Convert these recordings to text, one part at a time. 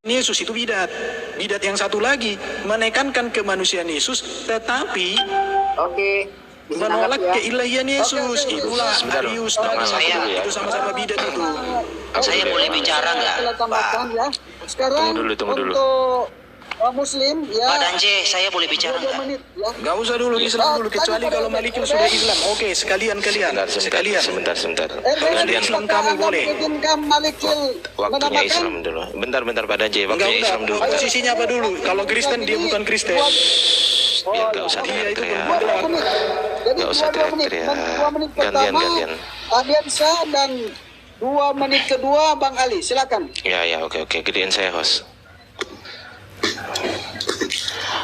Yesus itu bidat. Bidat yang satu lagi menekankan kemanusiaan Yesus, tetapi menolak keilahian Yesus. Itulah Arius dan itu sama-sama bidat itu. Saya boleh bicara nggak, Pak? Sekarang Tunggu dulu. untuk Muslim ya. Pak Danje, saya boleh bicara 2 nggak? menit ya. Gak usah dulu Islam dulu, kecuali kalau Malikin sudah Islam. Oke, sekalian kalian. Sebentar. Kalau ada Islam kamu boleh. Mengizinkan Malikil Waktunya menamakan Islam dulu. Bentar Pak Danje, waktunya Islam dulu. Posisinya apa dulu? Kalau Kristen dia bukan Kristen. Biar gak usah teriak-teriak. 2 menit. Jadi Gak usah 2 menit. teriak-teriak. 2 menit pertama Gantian. Adiansa dan 2 menit kedua Bang Ali. Silakan. Ya, oke. Gedein saya, host.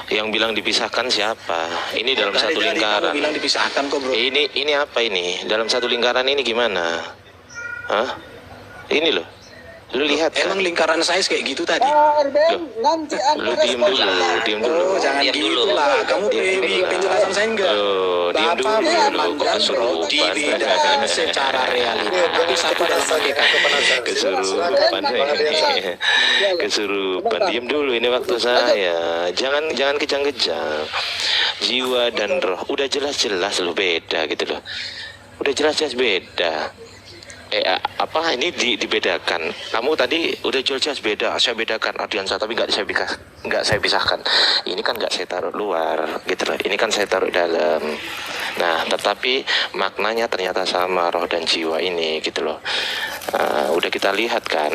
Yang bilang dipisahkan siapa? Ini dalam satu lingkaran. Bilang dipisahkan kok, bro. Ini apa ini? Dalam satu lingkaran ini gimana? Hah? Ini loh. Lu lihat kan? Emang lingkaran saya kayak gitu tadi? Erben, nanti Lu diem dulu. Oh, jangan Diam gitu dulu. lah. Kamu pilih penjelasan saya enggak? Diem dulu. Kok Mengamankan kesurupan? dibedakan secara realita. Tapi satu dalam hakikat. Kesurupan. Diem dulu, ini waktu saya. Jangan kejang-kejang. Jiwa dan roh udah jelas-jelas lo beda gitu loh. Udah jelas-jelas beda. Apa ini dibedakan? Kamu tadi udah jelas beda. Saya bedakan Ardiansa, tapi nggak saya pisahkan. Ini kan nggak saya taruh luar, gitu loh. Ini kan saya taruh dalam. Nah, tetapi maknanya ternyata sama roh dan jiwa ini, gitu loh. Udah kita lihat kan,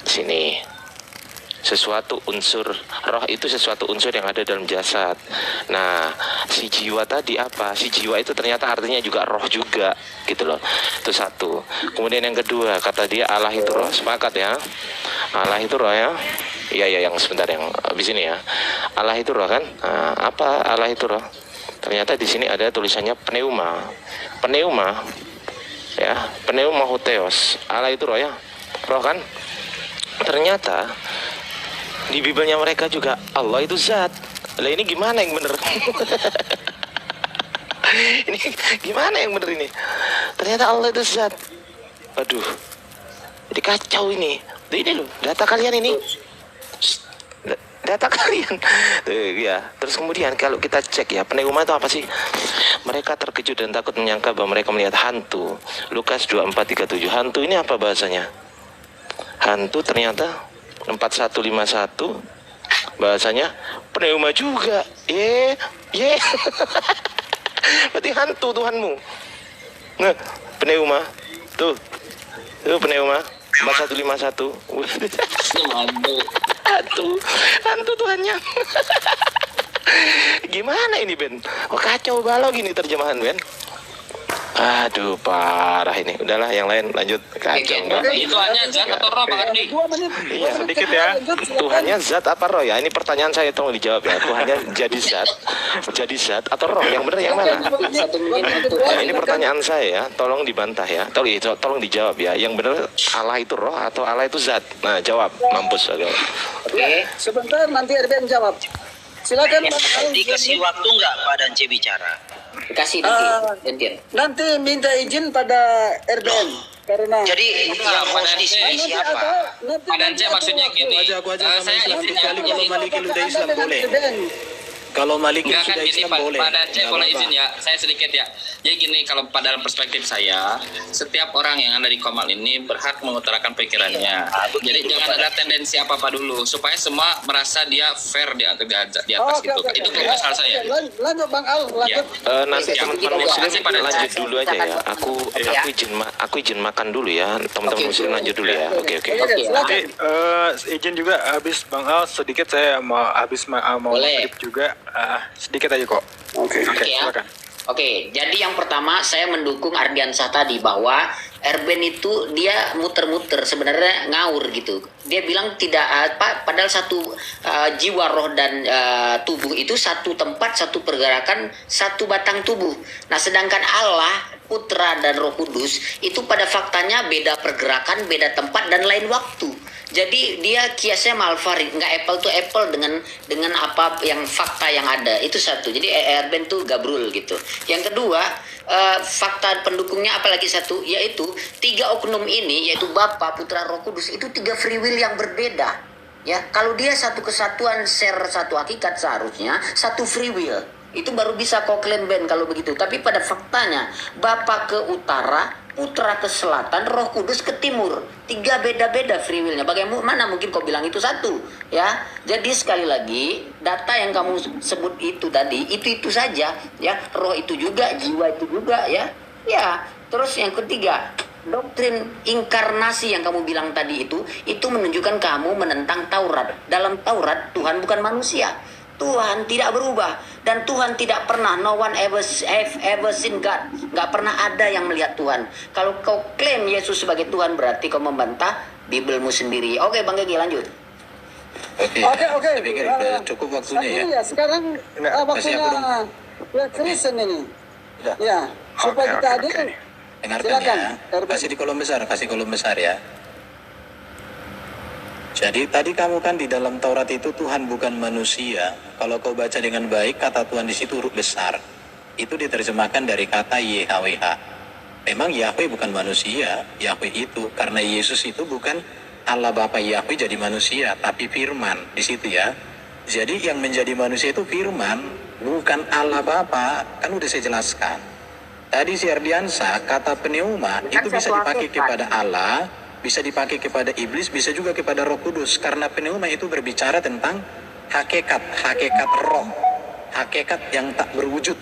sini. Sesuatu unsur roh itu sesuatu unsur yang ada dalam jasad. Nah, si jiwa tadi apa? Si jiwa itu ternyata artinya juga roh juga, gitu loh. Itu satu. Kemudian yang kedua, kata dia Allah itu roh. Sepakat ya? Allah itu roh ya? Iya yang sebentar yang habis ini ya. Allah itu roh kan? Nah, apa Allah itu roh? Ternyata di sini ada tulisannya pneuma. Ya, pneuma hotheos. Allah itu roh ya? Roh kan? Ternyata di Bibelnya mereka juga Allah itu zat. Lah ini gimana yang bener? Ini gimana yang bener ini? Ternyata Allah itu zat. Aduh, jadi kacau ini. Tuh, ini loh, data kalian ini. Data kalian. Tuh, ya. Terus kemudian kalau kita cek ya, pneuma itu apa sih? Mereka terkejut dan takut menyangka bahwa mereka melihat hantu. Lukas 24:37. Hantu ini apa bahasanya? Hantu ternyata 4151 bahasanya pneuma juga. Berarti hantu Tuhanmu. Nah, pneuma. Tuh pneuma 4151. Hantu Tuhannya. Gimana ini, Ben? Kacau balau gini terjemahan, Ben. Aduh, parah ini. Udahlah, yang lain lanjut. Kacau. Itu hanya zat atau roh, Pak Ardi? 2 menit. Iya, sedikit ya. Tuhannya zat apa roh ya? Ini pertanyaan saya, tolong dijawab ya. Tuhannya jadi zat atau roh? Yang benar yang mana? Nah, ini pertanyaan saya ya. Tolong dibantah ya. Tolong dijawab ya. Yang benar Allah itu roh atau Allah itu zat? Nah, jawab. Mampus. Oke. Sebentar nanti Erben jawab. Silakan Bang Ali. Dikasih waktu nggak Pak Danje bicara? Kasih nanti. Nanti minta izin pada Erben karena Jadi yang host di sini siapa? Pak Danje maksudnya gini. Aku aja sama saya Islam. intinya Kecuali kalau gini. Malikin udah Islam boleh. Kalau Malikin Enggak kan sudah gini Islam Pak boleh. Danje, Nggak boleh apa-apa. izin ya, saya sedikit ya. Jadi gini, kalau dalam perspektif saya, setiap orang yang ada di Komal ini berhak mengutarakan pikirannya. Jadi jangan ada tendensi apa-apa dulu, supaya semua merasa dia fair di atas gitu. Itu keputusan saya. Lanjut Bang Al, lanjut. Nanti Ya, teman-teman terima muslim kasih pada lanjut dulu aja ya. Aku izin makan dulu ya. Teman-teman muslim lanjut dulu ya. Oke. Silakan. Izin juga habis Bang Al sedikit saya mau mau Boleh. skrip juga sedikit aja kok. Oke, ya. silakan. Oke, jadi yang pertama saya mendukung Ardiansa tadi bahwa Erben itu dia muter-muter sebenarnya ngawur gitu. Dia bilang tidak padahal satu jiwa, roh dan tubuh itu satu tempat, satu pergerakan, satu batang tubuh. Nah, sedangkan Allah, Putra dan Roh Kudus itu pada faktanya beda pergerakan, beda tempat dan lain waktu. Jadi dia kiasnya malfarid, nggak apple to apple dengan apa yang fakta yang ada. Itu satu. Jadi Erben tuh gabrul gitu. Yang kedua, fakta pendukungnya apalagi satu, yaitu 3 oknum ini, yaitu Bapa, Putra, Roh Kudus, itu 3 free will yang berbeda. Ya, kalau dia satu kesatuan, share satu hakikat, seharusnya satu free will. Itu baru bisa kau klaim Ben kalau begitu. Tapi pada faktanya, Bapa ke utara, Putra ke selatan, Roh Kudus ke timur. 3 beda-beda free will-nya. Bagaimana mungkin kau bilang itu satu? Ya, jadi sekali lagi, data yang kamu sebut itu tadi, itu saja. Ya, roh itu juga, jiwa itu juga, ya. Ya, terus yang ketiga, doktrin inkarnasi yang kamu bilang tadi itu menunjukkan kamu menentang Taurat. Dalam Taurat, Tuhan bukan manusia. Tuhan tidak berubah dan Tuhan tidak pernah, no one ever seen God. Gak pernah ada yang melihat Tuhan. Kalau kau klaim Yesus sebagai Tuhan, berarti kau membantah Bibelmu sendiri. Oke, Bang Gegi, lanjut. Oke. Saya pikir udah cukup waktunya ya. Sekarang waktunya ya Kristen ini. Udah. Ya, supaya kita adil. Dengarkan ya. Kasih di kolom besar ya. Jadi tadi kamu kan di dalam Taurat itu Tuhan bukan manusia. Kalau kau baca dengan baik, kata Tuhan di situ huruf besar. Itu diterjemahkan dari kata YHWH. Memang Yahweh bukan manusia, Yahweh itu. Karena Yesus itu bukan Allah Bapa Yahweh jadi manusia, tapi firman di situ ya. Jadi yang menjadi manusia itu firman, bukan Allah Bapa. Kan udah saya jelaskan. Tadi si Ardiansa, kata pneuma itu bisa dipakai kepada Allah, bisa dipakai kepada iblis, bisa juga kepada Roh Kudus. Karena pneuma itu berbicara tentang hakikat roh, hakikat yang tak berwujud,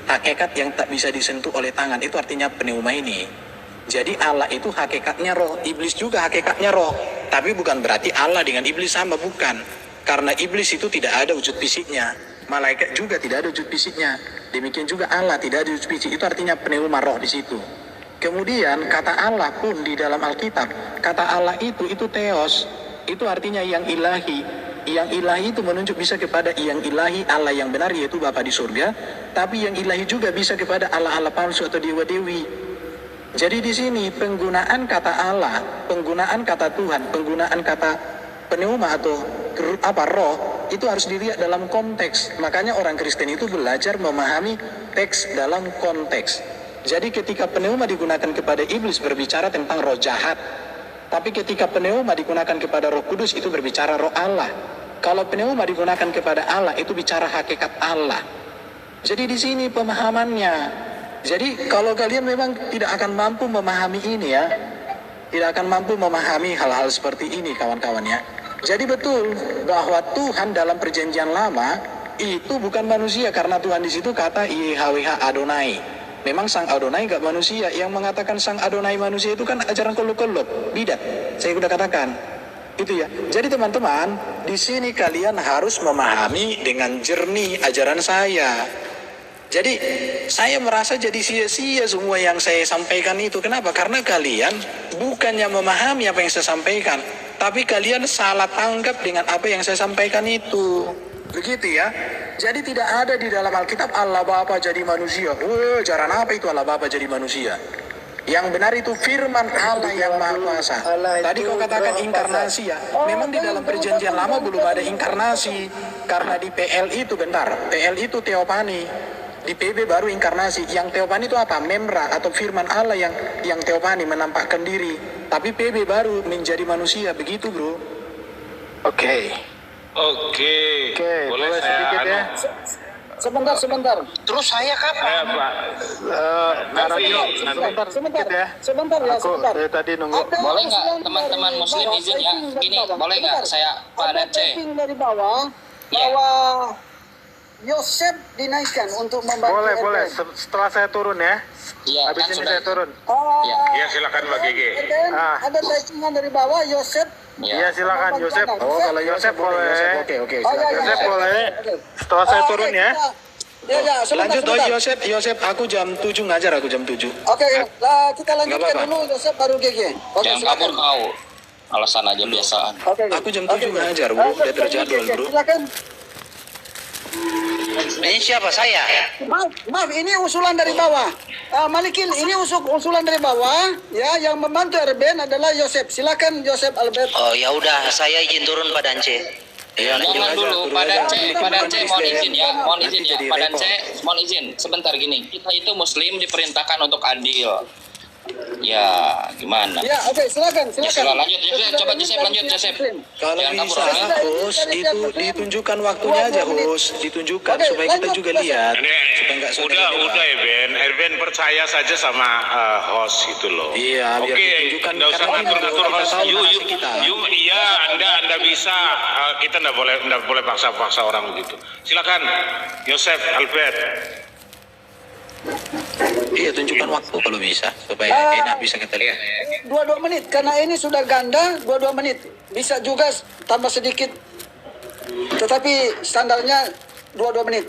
hakikat yang tak bisa disentuh oleh tangan. Itu artinya pneuma ini. Jadi Allah itu hakikatnya roh, iblis juga hakikatnya roh. Tapi bukan berarti Allah dengan iblis sama, bukan. Karena iblis itu tidak ada wujud fisiknya, malaikat juga tidak ada wujud fisiknya. Demikian juga Allah tidak ada wujud fisik. Itu artinya pneuma roh di situ. Kemudian kata Allah pun di dalam Alkitab, kata Allah itu theos, itu artinya yang ilahi. Yang ilahi itu menunjuk bisa kepada yang ilahi, Allah yang benar yaitu Bapa di surga, tapi yang ilahi juga bisa kepada Allah-Allah palsu atau dewa-dewi. Jadi di sini penggunaan kata Allah, penggunaan kata Tuhan, penggunaan kata pneuma atau roh itu harus dilihat dalam konteks. Makanya orang Kristen itu belajar memahami teks dalam konteks. Jadi ketika pneuma digunakan kepada iblis berbicara tentang roh jahat. Tapi ketika pneuma digunakan kepada Roh Kudus itu berbicara roh Allah. Kalau pneuma digunakan kepada Allah itu bicara hakikat Allah. Jadi di sini pemahamannya. Jadi kalau kalian memang tidak akan mampu memahami ini ya, tidak akan mampu memahami hal-hal seperti ini kawan-kawan ya. Jadi betul bahwa Tuhan dalam perjanjian lama itu bukan manusia, karena Tuhan di situ kata YHWH Adonai. Memang Sang Adonai gak manusia. Yang mengatakan Sang Adonai manusia itu kan ajaran kolok-kolok, bidat. Saya sudah katakan. Itu ya. Jadi teman-teman, di sini kalian harus memahami dengan jernih ajaran saya. Jadi saya merasa jadi sia-sia semua yang saya sampaikan itu. Kenapa? Karena kalian bukannya memahami apa yang saya sampaikan, tapi kalian salah tanggap dengan apa yang saya sampaikan itu. Begitu ya. Jadi tidak ada di dalam Alkitab Allah Bapa jadi manusia. Ajaran apa itu Allah Bapa jadi manusia? Yang benar itu firman Allah yang Maha Kuasa. Tadi kau katakan inkarnasi ya. Memang di dalam perjanjian lama belum ada inkarnasi. Karena di PL itu PL itu teopani. Di PB baru inkarnasi. Yang teopani itu apa? Memra atau firman Allah yang teopani menampakkan diri. Tapi PB baru menjadi manusia. Begitu bro. Oke. Boleh sedikit ya. Sebentar. Terus saya kapan? Sebentar ya. Aku dari tadi nunggu. Boleh nggak teman-teman muslim izin ya? Gini, boleh nggak saya Pak Dace? Dari bawah Yosef dinaikkan untuk membantu Boleh. RBN. Setelah saya turun ya. Iya, Habis kan ini sudah. saya turun. Ya silakan Pak Gege. Ada typingan dari bawah Yosef. Iya silakan Yosef. Kalau Yosef boleh. Oke. Yosef boleh. Setelah saya turun ya. Lanjut Yosef, aku jam 7 ngajar, aku jam 7. Oke, kita lanjutkan dulu Yosef baru GG. Oke, Jangan kabur kau. Alasan aja biasaan. Aku jam 7 ngajar, bro. Udah terjadwal, bro. Silakan. Ini siapa saya? Maaf, ini usulan dari bawah. Malikin, ini usulan dari bawah. Ya, yang membantu RBN adalah Yosef. Silakan Yosef Albert. Oh ya udah, saya izin turun Pak Dance. Jangan dulu, Pak Dance mohon izin ya, Pak Dance mohon izin. Sebentar gini, kita itu muslim diperintahkan untuk adil. Ya, gimana? Ya, oke, silakan. Lanjut, coba Joseph lanjut, Joseph. Kalau Jangan bisa, kabur, host, itu ditunjukkan waktunya aja, host. Ditunjukkan supaya kita juga lihat. Supaya nggak Udah Erben percaya saja sama host gitu loh. Iya, biar ditunjukkan. Nggak usah ngatur-ngatur host. Iya, anda bisa. Kita nggak boleh paksa-paksa orang begitu. Silakan, Yosef, Albert. Iya, tunjukkan waktu kalau bisa supaya enak bisa kita lihat. 22 menit karena ini sudah ganda 22 menit. Bisa juga tambah sedikit. Tetapi standarnya 22 menit.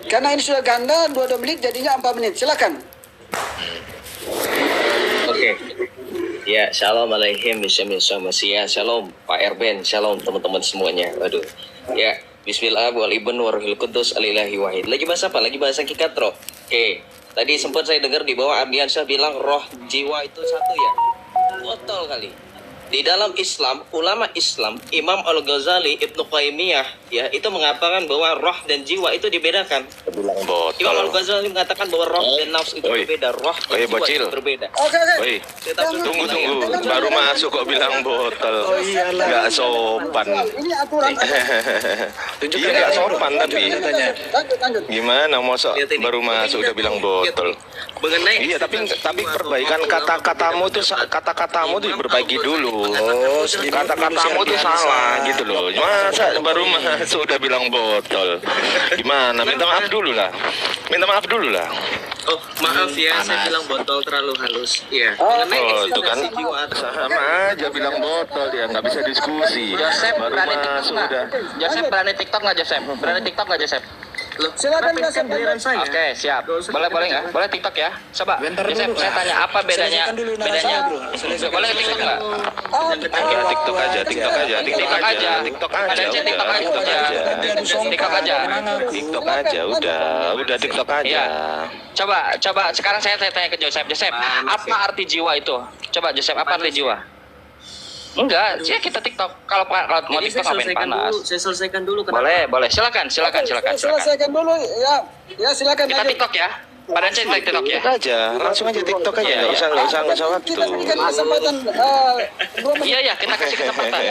Karena ini sudah ganda 22 menit jadinya 4 menit. Silakan. Oke. Ya, shalom alaikum Bismillahirrahmanirrahim. Shalom Pak Erben, shalom teman-teman semuanya. Waduh. Ya, bismillah wal ibn warahil kudus alilahi wahid. Lagi bahasa apa? Lagi bahasa kikatro. Oke. Tadi sempat saya dengar di bawah Ardiansyah bilang roh jiwa itu satu ya. Botol kali. Di dalam Islam, ulama Islam, Imam Al-Ghazali, Ibnu Qayyimiyah, ya, itu mengatakan bahwa roh dan jiwa itu dibedakan. Bilang botol. Imam Al-Ghazali mengatakan bahwa roh dan nafsu itu berbeda, roh dan jiwa itu berbeda. Oke. Woi, tunggu. Baru masuk kok bilang botol. Nggak sopan. Ini aturan. Iya, nggak sopan tapi. Lanjut. Gimana masa baru masuk udah bilang botol? Mengenai Iya, tapi perbaikan kata-katamu tuh diperbaiki dulu. Kata-katamu tuh salah gitu loh. Masa baru masuk udah bilang botol? Gimana? Minta maaf dulu lah. Oh, maaf ya, saya bilang botol terlalu halus. Iya. Oh, itu kan sama aja bilang botol dia nggak bisa diskusi. Joseph baru berani masuk TikTok udah. Joseph berani TikTok nggak Joseph? Berani TikTok nggak Joseph? Silakan Joseph. Oke, siap. Boleh nggak? Boleh TikTok ya? Coba. Joseph, saya tanya apa bedanya? Boleh TikTok nggak? TikTok aja. TikTok aja. Udah TikTok aja. Iya. Coba sekarang saya tanya ke Joseph. Joseph, apa arti jiwa itu? Coba Joseph, apa arti jiwa? Enggak, sih kita TikTok. Kalau mau TikTok ngapain panas? Saya selesaikan dulu. Boleh. Silakan. Selesaikan dulu ya silakan. Kita TikTok ya. Padahal saya TikTok ya. Langsung aja TikTok aja. Nggak usah waktu. Kita berikan kesempatan 2 menit. Iya, kita kasih kesempatan.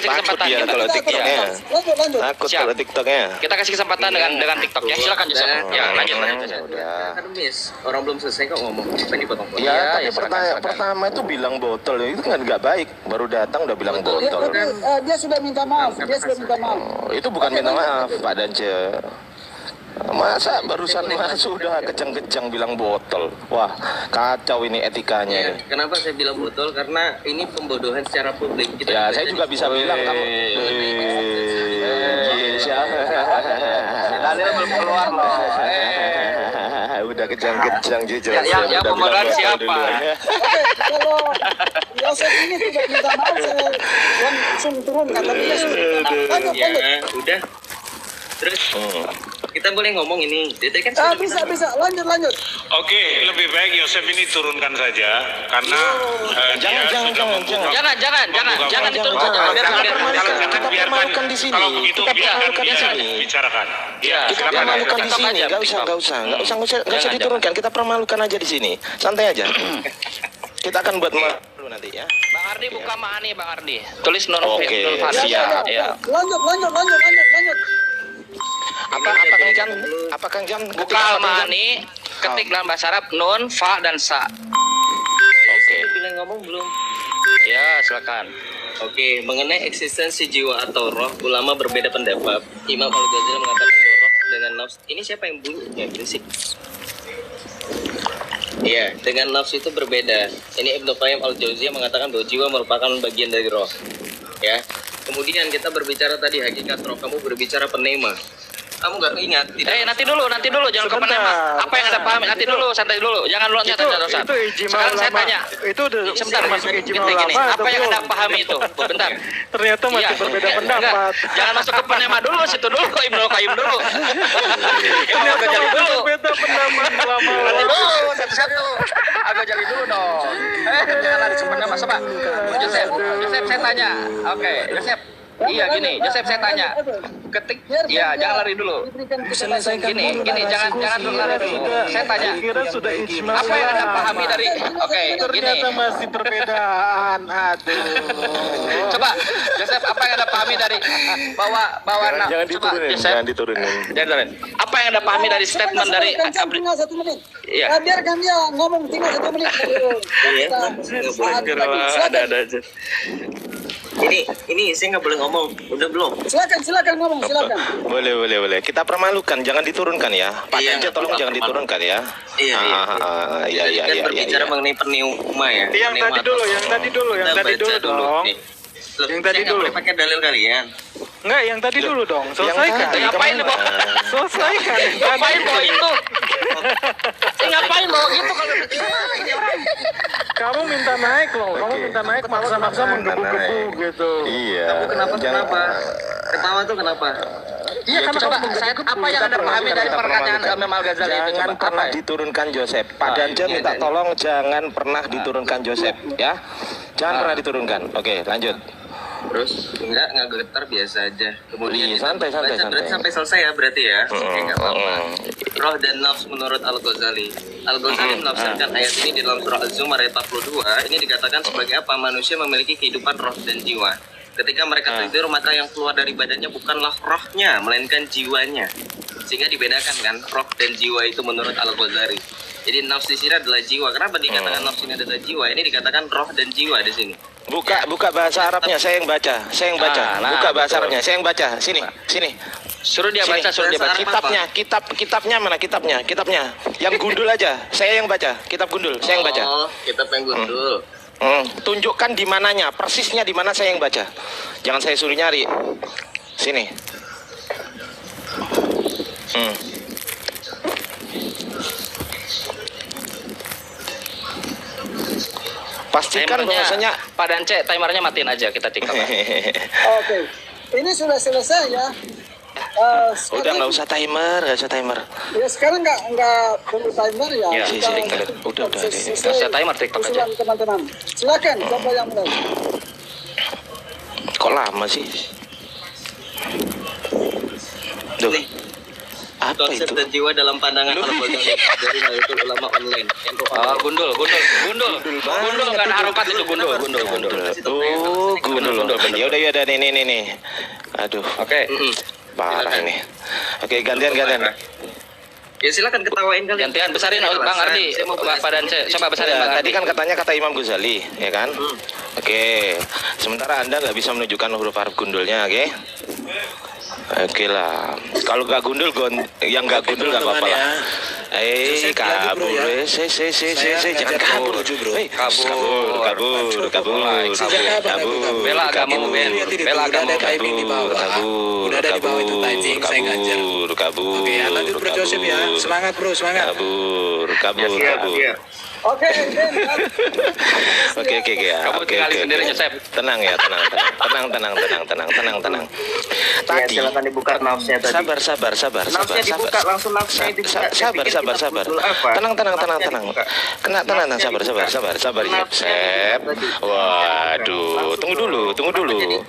Takut dia kalau TikToknya. Lanjut. Takut kalau TikToknya. Kita kasih kesempatan dengan TikTok ya. Silakan Joseph. Ya, lanjut. Akademis. Orang belum selesai kok ngomong. Apa ini potong? Ya, tapi pertama itu bilang botol itu kan nggak baik. Baru datang udah bilang botol. Dia sudah minta maaf. Oh, itu bukan minta maaf, Pak Dance. Masa barusan masuk udah kejang-kejang bilang botol. Wah, kacau ini etikanya. Ya, kenapa saya bilang botol? Karena ini pembodohan secara publik. Ya, saya juga bisa bilang kamu. Daniel belum keluar loh. Udah kejang-kejang jujur. Yang pembodohan siapa? Oke, kalau Yosef ini tidak minta maaf, saya langsung turunkan. Tapi dia sudah minta maaf. Lanjut. Ya, udah. Terus kita boleh ngomong ini. Dia kan Bisa. Lanjut. Oke, lebih baik Yosef ini turunkan saja karena Jangan diturunkan. Biarkan di sini. Kalau begitu biarkan dia bicarakan. Ya, Kita silakan. permalukan di sini. Nggak usah diturunkan. Kita permalukan aja di sini. Santai aja. Kita akan buat malu nanti ya. Bang Ardi buka Maani, Bang Ardi. Tulis non Oke, Farsi. siap. Ya. Lanjut. Apa Kang Jam? Buka Maani, ketik dalam bahasa Arab nun, fa dan sa. Oke. Bilang ngomong belum? Ya, silakan. Oke, mengenai eksistensi jiwa atau roh, ulama berbeda pendapat. Imam Al-Ghazali mengatakan bahwa roh dengan nafsu. Ini siapa yang bunyi? Ya, berisik. Iya, dengan nafsu itu berbeda. Ini Ibnu Qayyim Al-Jauziyah mengatakan bahwa jiwa merupakan bagian dari roh. Ya. Kemudian kita berbicara tadi hakikat roh. Kamu berbicara penema. Kamu nggak ingat? Nanti dulu, jangan ke penema. Apa yang Anda pahami? Nanti dulu, santai dulu. Jangan loncat. Sekarang saya tanya. Itu udah Sebentar, masuk ijma gini. ulama. Apa yang Anda pahami itu? Bentar. Ternyata masih berbeda pendapat. Jangan masuk ke penema dulu, situ dulu, kok Ibnu Qayyim dulu. Agak jali dulu. Berbeda pendapat ulama. Dulu, satu-satu. Agak jali dulu dong. Jangan lari ke penema, coba. Joseph, saya tanya. Oke, Joseph. Iya gini, Joseph saya tanya. Ya jangan lari dulu. Gini, jangan lari dulu. Saya tanya. Sudah Apa yang Anda pahami dari? Oke, gini. Ternyata masih perbedaan. Aduh. Coba, Joseph, apa yang Anda pahami dari bahwa jangan diturunin. Apa yang Anda pahami dari statement dari tinggal 1 menit. Iya. Biarkan dia ngomong tinggal 1 menit. Ada aja. Ini saya nggak boleh ngomong, udah belum? Silakan ngomong, silakan. Boleh. Kita permalukan, jangan diturunkan ya. Pak Dance tolong jangan diturunkan ya. Iya. Iya. Berbicara mengenai peniuma ya. Yang tadi dulu dong. Yang tadi dulu. Pakai dalil kalian. Enggak, yang tadi dulu dong. Selesaikan. Ngapain bawa? Selesaikan. Ngapain bawa itu? Ngapain bawa gitu kalau Kamu minta naik loh. Kamu minta naik maksa-maksa menggebu-gebu gitu. Iya. Kamu kenapa? Ketawa tuh kenapa? Iya, coba apa yang Anda pahami dari perkataan Imam Al-Ghazali itu? Jangan pernah diturunkan Joseph. Pak Dance minta tolong jangan pernah diturunkan Joseph ya. Jangan pernah diturunkan. Oke, lanjut. Terus nggak getar biasa aja. Kemudian santai. Berarti sampai selesai ya berarti ya. Oke, nggak apa-apa. Roh dan nafs menurut Al-Ghazali. Al-Ghazali menafsirkan ayat ini di dalam surah Az-Zumar ayat 42. Ini dikatakan sebagai apa? Manusia memiliki kehidupan roh dan jiwa. Ketika mereka tidur, maka yang keluar dari badannya bukanlah rohnya, melainkan jiwanya. Sehingga dibedakan kan, roh dan jiwa itu menurut Al-Ghazali. Jadi nafs di sini adalah jiwa. Kenapa dikatakan nafs ini adalah jiwa? Ini dikatakan roh dan jiwa di sini. Buka bahasa Arabnya, saya yang baca. Buka bahasa Arabnya, saya yang baca. Sini. Suruh dia baca. Kitabnya mana kitabnya? Yang gundul aja. Saya yang baca. Kitab gundul, saya yang baca. Oh, kitab yang gundul. Tunjukkan di mananya, persisnya di mana saya yang baca. Jangan saya suruh nyari. Sini. Pastikan bahwasanya Pak Dance, timernya matiin aja, kita tiktok. Oke. Ini sudah selesai ya. Udah nggak usah timer. Ya sekarang nggak perlu timer ya. Udah. Nggak usah timer, tiktok aja. Teman-teman, silakan siapa yang mulai. Kok lama sih? Duh. Apa Konsep itu? dan jiwa dalam pandangan Al-Ghazali dari Nahdlatul Ulama online. Gundul nggak ada harokat itu gundul. Oh, gundul. Ya udah nih. Aduh. Oke. Parah ini. Oke, gantian. Ya silakan ketawain kalian. Gantian besarin Bang Ardi, Pak Dance. Coba besarin Bang Tadi Ardi. kan katanya kata Imam Ghazali, ya kan? Oke. Sementara Anda nggak bisa menunjukkan huruf Arab gundulnya, oke? Oke lah. Kalau nggak gundul, yang nggak gundul nggak apa-apa lah. Kabur, jangan kabur, kabur. Bela agamamu, Ben. Bela agamamu. Kabur. Oke, lanjut Bro Joseph ya. Semangat bro, semangat. Kabur. Oke. Oke. Kamu tinggal sendiri Joseph. Tenang. Tadi silakan dibuka nafsnya tadi. Sabar. Nafsnya dibuka langsung nafsnya dibuka. Sabar. Tenang, sabar. Sep. Waduh, tunggu dulu. Sabar dulu.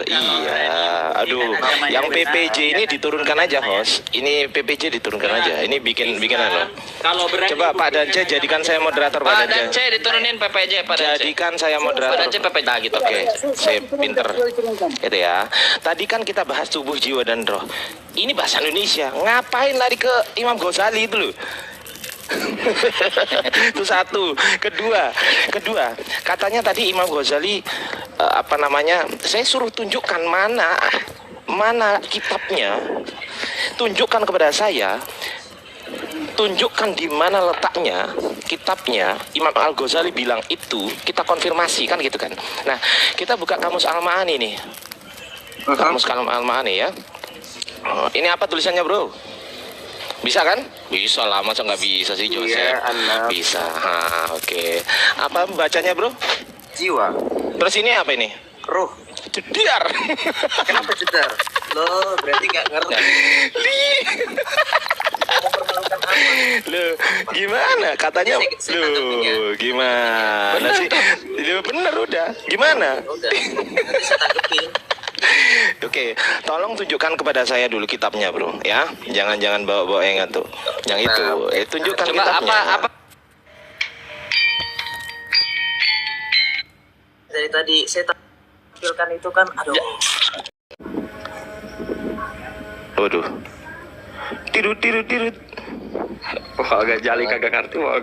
Iya. Aduh, yang PPJ ini diturunkan aja, host. Ini PPJ diturunkan aja. Ini bikin apa? Kalau berani. Coba Pak Dance jadikan saya moderator Pak Dance. Diturunin PPJ Pak Dance. Jadikan saya moderator. Pak Dance PPJ gitu. Oke, saya pinter. Gitu ya. Tadi kan kita bahas tubuh, jiwa dan roh. Ini bahasa Indonesia. Ngapain lari ke Imam Ghazali itu loh? Itu satu. Kedua, katanya tadi Imam Ghazali saya suruh tunjukkan mana kitabnya. Tunjukkan kepada saya. Tunjukkan di mana letaknya kitabnya. Imam Al-Ghazali bilang itu, kita konfirmasi kan gitu kan. Nah, kita buka kamus Al-Ma'ani nih. Kamus Al-Ma'ani ya. Ini apa tulisannya, Bro? Bisa kan? Bisa lah, masa nggak bisa sih Joseph? Iya, bisa. Oke. Apa bacanya, Bro? Jiwa. Terus ini apa ini? Ruh. Jedar. Kenapa jedar? Lo berarti nggak ngerti. Mempermalukan Loh, gimana? Katanya loh, gimana sih? Loh, bener udah. Gimana? Udah. Nanti saya tanggepin. Oke, tolong tunjukkan kepada saya dulu kitabnya, bro, ya. Jangan bawa-bawa yang itu. Yang itu, tunjukkan Coba kitabnya. apa? Dari tadi saya tampilkan itu kan, aduh. Waduh. Tirut. Wah, agak jali kagak ngerti Oh,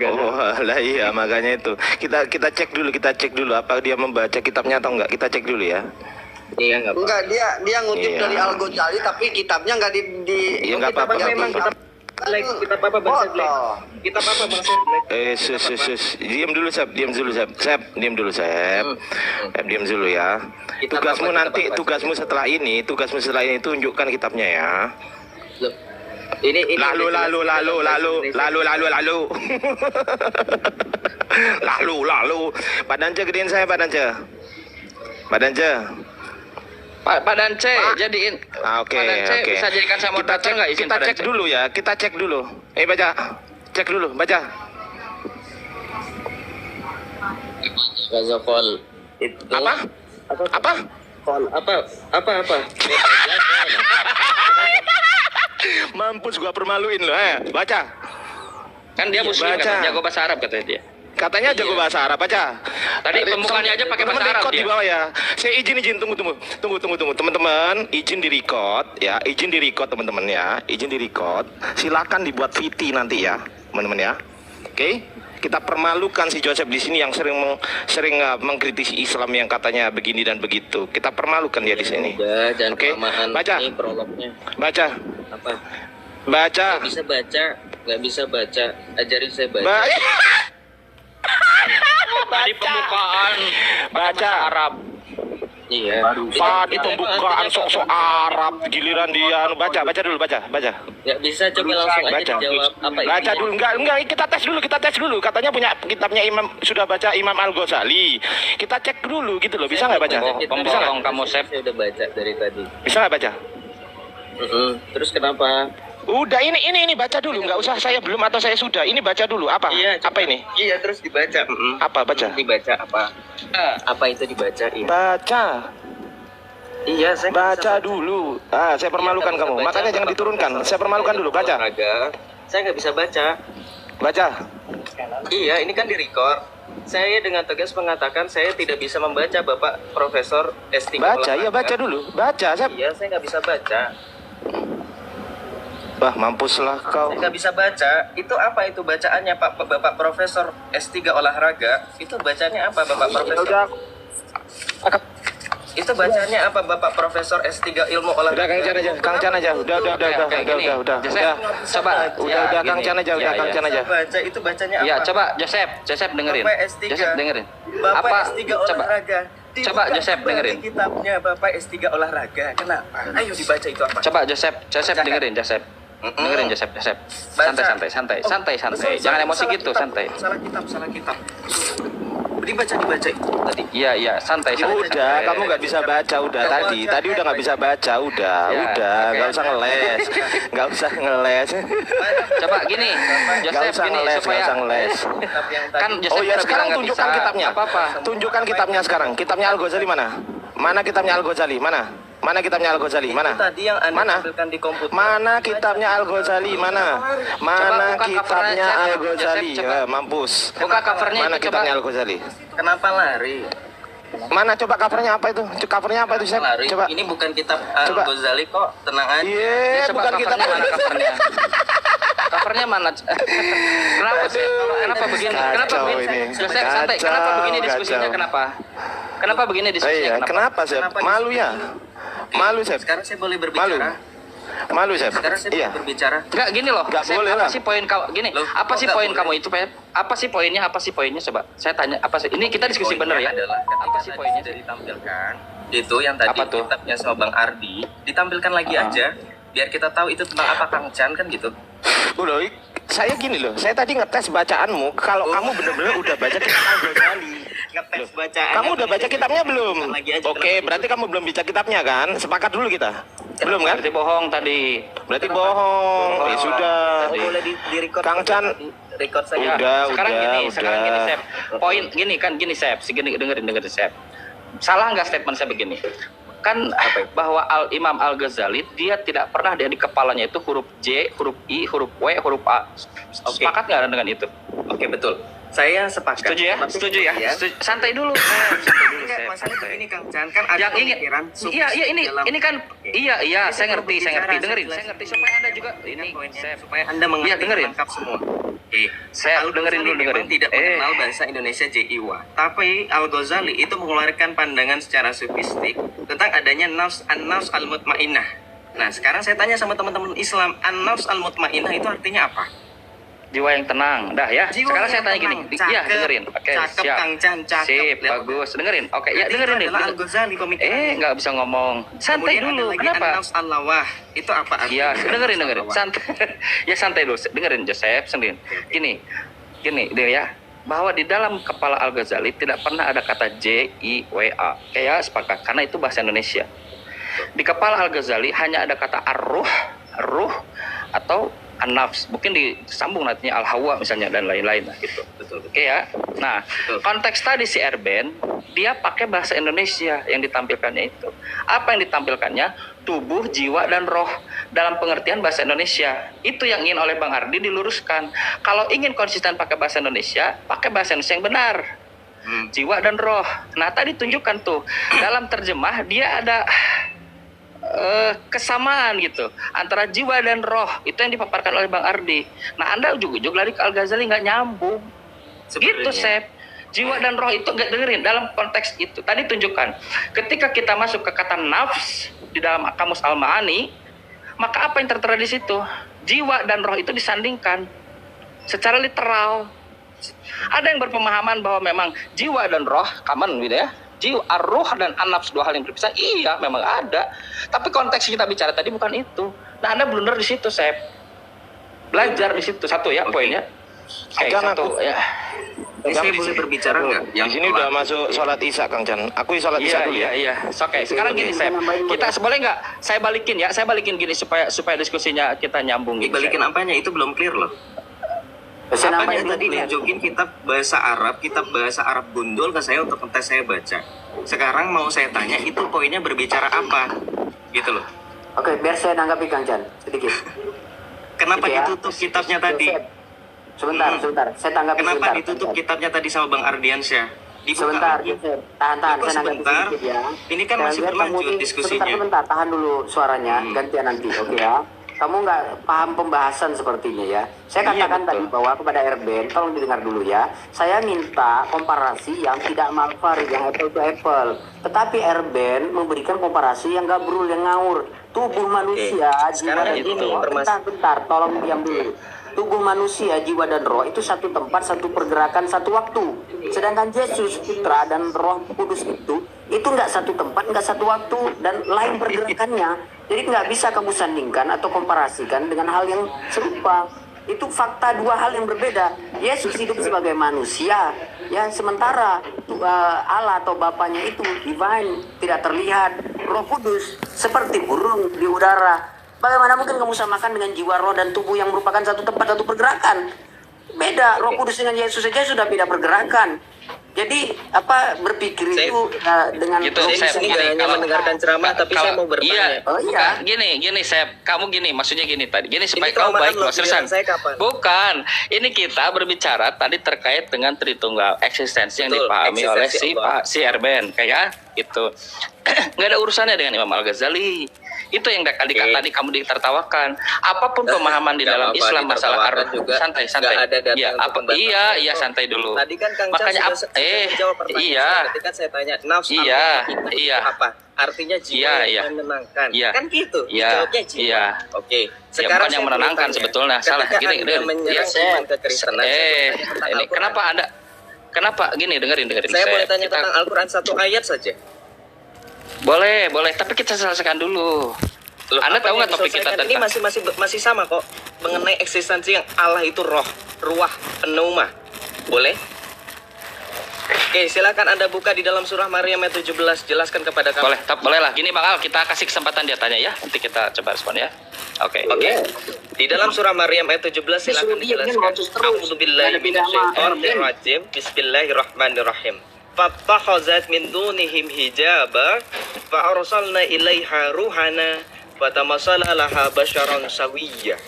lah iya, makanya itu. Kita cek dulu apa dia membaca kitabnya atau enggak. Kita cek dulu ya. Iya nggak apa. Enggak, dia ngutip Iya. dari Al-Ghazali tapi kitabnya enggak di Iya, nggak apa-apa. Memang kita apa bangsa black. Kita apa bangsa black. Sus. Diam dulu, Sep. Diam dulu, Sep. Diam dulu ya. Tugasmu setelah ini tunjukkan kitabnya ya. Loh, ini Lalu. Pak Dance gedein saya, Pak Dance. Pak Dance, jadiin. Oke. Bisa jadikan sama Kita moderator nggak izin kita Pak cek Dance? dulu ya. Kita cek dulu. Baca. Cek dulu, baca. Gazakol itu Apa? Kol apa? Mampus gua permaluin lo, baca. Kan dia muslim, Baca. kan, jago bahasa Arab katanya dia. Katanya jago bahasa Arab, baca. Tadi pembukaannya aja pakai bahasa Arab Record di dia. bawah ya. Saya izin tunggu. Teman-teman, izin di record teman-teman ya. Izin di record. Silakan dibuat VT nanti ya, teman-teman ya. Oke? Kita permalukan si Joseph di sini yang sering mengkritisi Islam yang katanya begini dan begitu. Kita permalukan dia di sini. Udah, jangan Oke? kelamaan. Baca. Ini prolognya. Baca. Apa? Baca. Nggak bisa baca. Ajarin saya baca. Tadi pembukaan Baca. Arab. Iya. Tadi pembukaan sok-sok Arab, giliran dia baca dulu. Nggak bisa, coba langsung aja dijawab. Apa Baca intinya? dulu, enggak, kita tes dulu. Katanya punya kitabnya sudah baca Imam Al-Ghazali. Kita cek dulu gitu loh, bisa nggak baca? Bisa nggak? Kamu Sep. Saya udah baca dari tadi. Bisa nggak baca? Terus kenapa? Udah ini baca dulu, nggak usah saya belum atau saya sudah. Ini baca dulu apa? Iya, Apa ini? Iya, terus dibaca. Apa baca? Dibaca apa? Apa itu dibaca? Iya. Baca. Iya, saya Baca dulu. Saya permalukan Iya, kamu. baca. Makanya jangan diturunkan. Saya permalukan dulu. Baca. Saya nggak bisa baca. Baca. Iya, ini kan di-record. Saya dengan tegas mengatakan saya tidak bisa membaca, Bapak Profesor S3. Baca, iya baca dulu. Baca, Sep. Iya, saya nggak bisa baca. Wah, mampuslah kau. Saya nggak bisa baca. Itu apa itu bacaannya, Pak Bapak Profesor S3 olahraga? Itu bacanya apa, Bapak Profesor? Itu bacanya apa, Bapak Profesor S3 ilmu olahraga? Udah, Kang Chan aja. Udah. Coba. Kang Chan aja. Baca itu bacanya apa? Ya, coba Joseph dengerin. Bapak S3. Joseph dengerin. Bapak Apa? S3 Coba. olahraga. Coba, Joseph, Dibuka dengerin. kembali kitabnya Bapak S3 olahraga. Kenapa? Ayo dibaca itu apa? Coba Joseph dengerin Joseph. Dengerin Joseph. Santai. Jangan emosi gitu, santai. Salah kitab. Dibaca itu tadi. Iya, santai. Udah, kamu nggak bisa baca udah tadi udah nggak bisa baca udah, nggak usah ngeles. Coba gini, Joseph usah gini ngeles, supaya nggak usah ngeles. Kitab yang tadi. kan Joseph Oh ya, udah sekarang bilang nggak tunjukkan bisa. kitabnya. Apa? Tunjukkan kitabnya sekarang. Kitabnya Al-Ghazali mana? Mana kitabnya Al-Ghazali? Mana kitabnya Al-Ghazali? Mana? Itu tadi yang Anda Mana? tampilkan di komputer. Mana kitabnya Al-Ghazali? Mana buka kitabnya covernya, Al-Ghazali? Joseph, coba. Mampus. Buka covernya Mana itu, kitabnya coba. Al-Ghazali? Kenapa lari? Mana coba covernya apa itu? Covernya apa itu, Chef? Lari. Coba. Ini bukan kitab Coba. Al-Ghazali kok, tenang aja. Iya, Coba bukan kitab covernya mana covernya? Covernya mana? Kenapa sih? Kenapa begini? Kenapa Kacau begini? ini. Joseph santai. Kenapa begini Kacau. diskusinya? Kenapa? Kenapa begini diskusinya? Iya, kenapa, Chef? Kenapa Malu ya? Malu, Chef. Sekarang saya boleh berbicara. Malu, Chef. Sekarang saya Iya. boleh berbicara. Enggak gini loh. Nggak Chef, boleh apa lah. sih poin kamu? Gini, Loh, apa kok sih nggak poin boleh? kamu itu, Pep? Apa sih poinnya? Apa sih poinnya? Coba saya tanya apa sih? Ini kita diskusi bener ya. Adalah Apa sih poinnya? sudah ditampilkan itu yang tadi Apa tuh? kitabnya sama Bang Ardi ditampilkan lagi aja biar kita tahu itu tentang apa, Kang Chan, kan gitu. Udah, saya gini loh. Saya tadi ngetes bacaanmu. Kalau kamu bener-bener udah baca kitab Al-Ghazali. Ngetes bacaan. Kamu udah baca kitabnya belum? Lagi aja, Oke, kenapa berarti kamu belum baca kitabnya kan? Sepakat dulu kita. Belum kan? Berarti bohong tadi. Berarti bohong. Ya sudah. Boleh di-record. Kang Chan. Record saya. Sekarang gini, Sep. Poin gini, Sep. Dengerin, Sep. Salah nggak statement saya begini? Kan bahwa Imam Al-Ghazali dia tidak pernah di kepalanya itu huruf J, huruf I, huruf W, huruf A. Sepakat nggak dengan itu? Oke, betul. Saya sepakat. Setuju ya. Santai dulu. Masalah begini Kang Chan, kan ada pemikiran. Ini kan iya, saya ngerti. Dengerin, saya ngerti supaya Anda juga ini supaya Anda mengerti lengkap semua. Saya dengerin dulu. Tidak mengenal bahasa Indonesia JIWA, tapi Al-Ghazali itu mengeluarkan pandangan secara sofistik tentang adanya nafs al-mutmainnah. Nah, sekarang saya tanya sama teman-teman Islam, an-nafs al-mutmainnah itu artinya apa? Jiwa yang tenang. Dah ya. Sekarang saya tanya gini. Iya, dengerin. Oke, siap. Kang Chan, Sip, bagus. Dengerin. Oke, ya dengerin nih. Al-Ghazali pemikiran. Nggak bisa ngomong. Santai dulu. Kenapa? An-nafs al-lawah itu apa Iya, artinya? dengerin. Santai. Ya santai dulu. Dengerin Joseph sendiri. Gini dia ya. Bahwa di dalam kepala Al-Ghazali tidak pernah ada kata JIWA. Kayak sepakat karena itu bahasa Indonesia. Di kepala Al-Ghazali hanya ada kata ruh atau an-nafs, mungkin disambung nantinya al-hawa misalnya dan lain-lain lah gitu. Betul. Oke ya. Nah, konteks tadi si Erben dia pakai bahasa Indonesia yang ditampilkannya itu. Apa yang ditampilkannya? Tubuh, jiwa dan roh dalam pengertian bahasa Indonesia. Itu yang ingin oleh Bang Ardi diluruskan. Kalau ingin konsisten pakai bahasa Indonesia, pakai bahasa Indonesia yang benar. Jiwa dan roh. Nah, tadi tunjukkan tuh dalam terjemah dia ada kesamaan gitu antara jiwa dan roh, itu yang dipaparkan oleh Bang Ardi. Nah, Anda ujug-ujug lari ke Al-Ghazali nggak nyambung. Gitu, Sep. Jiwa dan roh itu nggak dengerin dalam konteks itu. Tadi tunjukkan ketika kita masuk ke kata nafs di dalam Kamus Al-Ma'ani, maka apa yang tertera di situ? Jiwa dan roh itu disandingkan secara literal. Ada yang berpemahaman bahwa memang jiwa dan roh common gitu ya. Jiwa, ar-ruh dan an-nafs dua hal yang berpisah. Iya, memang ada. Tapi konteks kita bicara tadi bukan itu. Nah, Anda blunder di situ, Sep. Belajar di situ. Satu ya poinnya. Satu ya. Saya boleh berbicara nggak? Yang sini udah masuk sholat isya, Kang Chan. Aku sholat isya dulu ya. Iya. Oke, sekarang gini, Sep. Kita boleh nggak? Saya balikin gini supaya diskusinya kita nyambung. Balikin apanya? Itu belum clear loh. Apanya tadi nunjukin kitab bahasa Arab gundul ke saya untuk tes saya baca. Sekarang mau saya tanya itu poinnya berbicara apa? Gitu loh. Oke, biar saya tanggapi Kang Chan sedikit. Kenapa ditutup kitabnya tadi? Sebentar. Saya tanggapi Kenapa ditutup kitabnya tadi sama Bang Ardiansyah? Sebentar, tahan, saya nanggapi sedikit ya. Ini kan masih berlanjut diskusinya. Sebentar, tahan dulu suaranya, gantian nanti, oke ya. Kamu nggak paham pembahasan sepertinya ya. Saya katakan tadi bahwa kepada Erben, tolong didengar dulu ya. Saya minta komparasi yang tidak malvar, yang apple to apple. Tetapi Erben memberikan komparasi yang gabrul, yang ngawur. Tubuh manusia, jiwa dan roh. Bentar, tolong diam dulu. Tubuh manusia, jiwa dan roh itu satu tempat, satu pergerakan, satu waktu. Sedangkan Yesus, Putra dan Roh Kudus itu nggak satu tempat, nggak satu waktu, dan lain pergerakannya. Jadi nggak bisa kamu sandingkan atau komparasikan dengan hal yang serupa. Itu fakta dua hal yang berbeda. Yesus hidup sebagai manusia, ya, sementara Allah atau Bapaknya itu divine, tidak terlihat. Roh Kudus seperti burung di udara. Bagaimana mungkin kamu samakan dengan jiwa, roh, dan tubuh yang merupakan satu tempat, satu pergerakan? Beda. Roh Kudus dengan Yesus saja sudah beda pergerakan. Jadi berpikir itu dengan gitu, saya hanya mendengarkan ceramah, tapi saya mau bertanya. Gini, Sep. Kamu gini, maksudnya gini tadi. Gini supaya kamu baik, seriusan. Bukan. Ini kita berbicara tadi terkait dengan Tritunggal, eksistensi yang dipahami oleh si Erben, kayak itu. Nggak ada urusannya dengan Imam Al-Ghazali. Itu yang tadi kamu ditertawakan. Apapun pemahaman di dalam Islam masalah ar-ruh, santai. Iya, santai dulu. Tadi kan Kang Chan jawab pertanyaan. Ketika saya tanya nafsu apa? Artinya jiwa yang menenangkan. Kan gitu. Jawabnya jiwa. Oke. Sekarang yang menenangkan sebetulnya salah. Gini. Ini kenapa gini, dengerin. Saya boleh tanya tentang Al-Qur'an satu ayat saja. Boleh, tapi kita selesaikan dulu. Anda tahu nggak topik kita tadi? Ini masih sama kok, mengenai eksistensi yang Allah itu roh, ruah, pneuma. Boleh? Oke, silakan Anda buka di dalam surah Maryam ayat 17. Jelaskan kepada kami. Boleh lah. Gini Bang Al, kita kasih kesempatan dia tanya ya. Nanti kita coba respon ya. Oke. Di dalam surah Maryam ayat 17 silakan dijelaskan. A'udzubillahi minasyaitonir rajim. Bismillahirrahmanirrahim. Fattakhazat min dunihim hijaba fa arsalna ilaiha ruhana fatamasala laha basyaran sawiyya.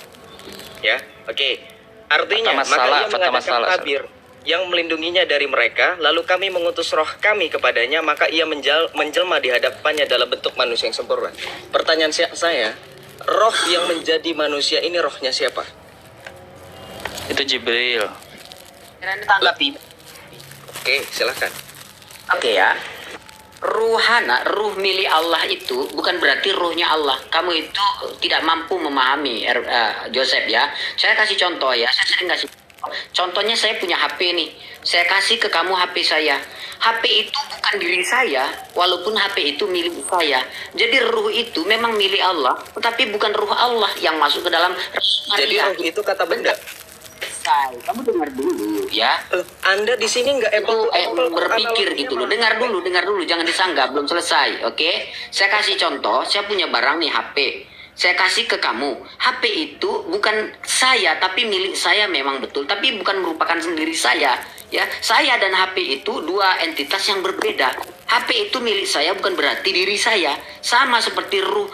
Ya, oke. Artinya maka ia mengadakan tabir yang melindunginya dari mereka, lalu kami mengutus roh kami kepadanya, maka ia menjelma di hadapannya dalam bentuk manusia yang sempurna. Pertanyaan saya, roh yang menjadi manusia ini rohnya siapa? Itu Jibril. Tanggapi. Oke, silakan. Oke ya. Ruhana, ruh milik Allah itu bukan berarti ruhnya Allah. Kamu itu tidak mampu memahami, Joseph ya. Saya kasih contoh ya. Saya sering kasih. Contohnya saya punya HP nih. Saya kasih ke kamu HP saya. HP itu bukan diri saya, walaupun HP itu milik saya. Jadi ruh itu memang milik Allah, tetapi bukan ruh Allah yang masuk ke dalam Maria. Jadi ruh itu kata benda. Kamu dengar dulu ya. Anda di sini nggak berpikir gitu loh. Dengar dulu, jangan disanggah, belum selesai. Oke? Saya kasih contoh, saya punya barang nih HP. Saya kasih ke kamu. HP itu bukan saya, tapi milik saya memang betul, tapi bukan merupakan sendiri saya. Ya, saya dan HP itu dua entitas yang berbeda. HP itu milik saya bukan berarti diri saya. Sama seperti ruh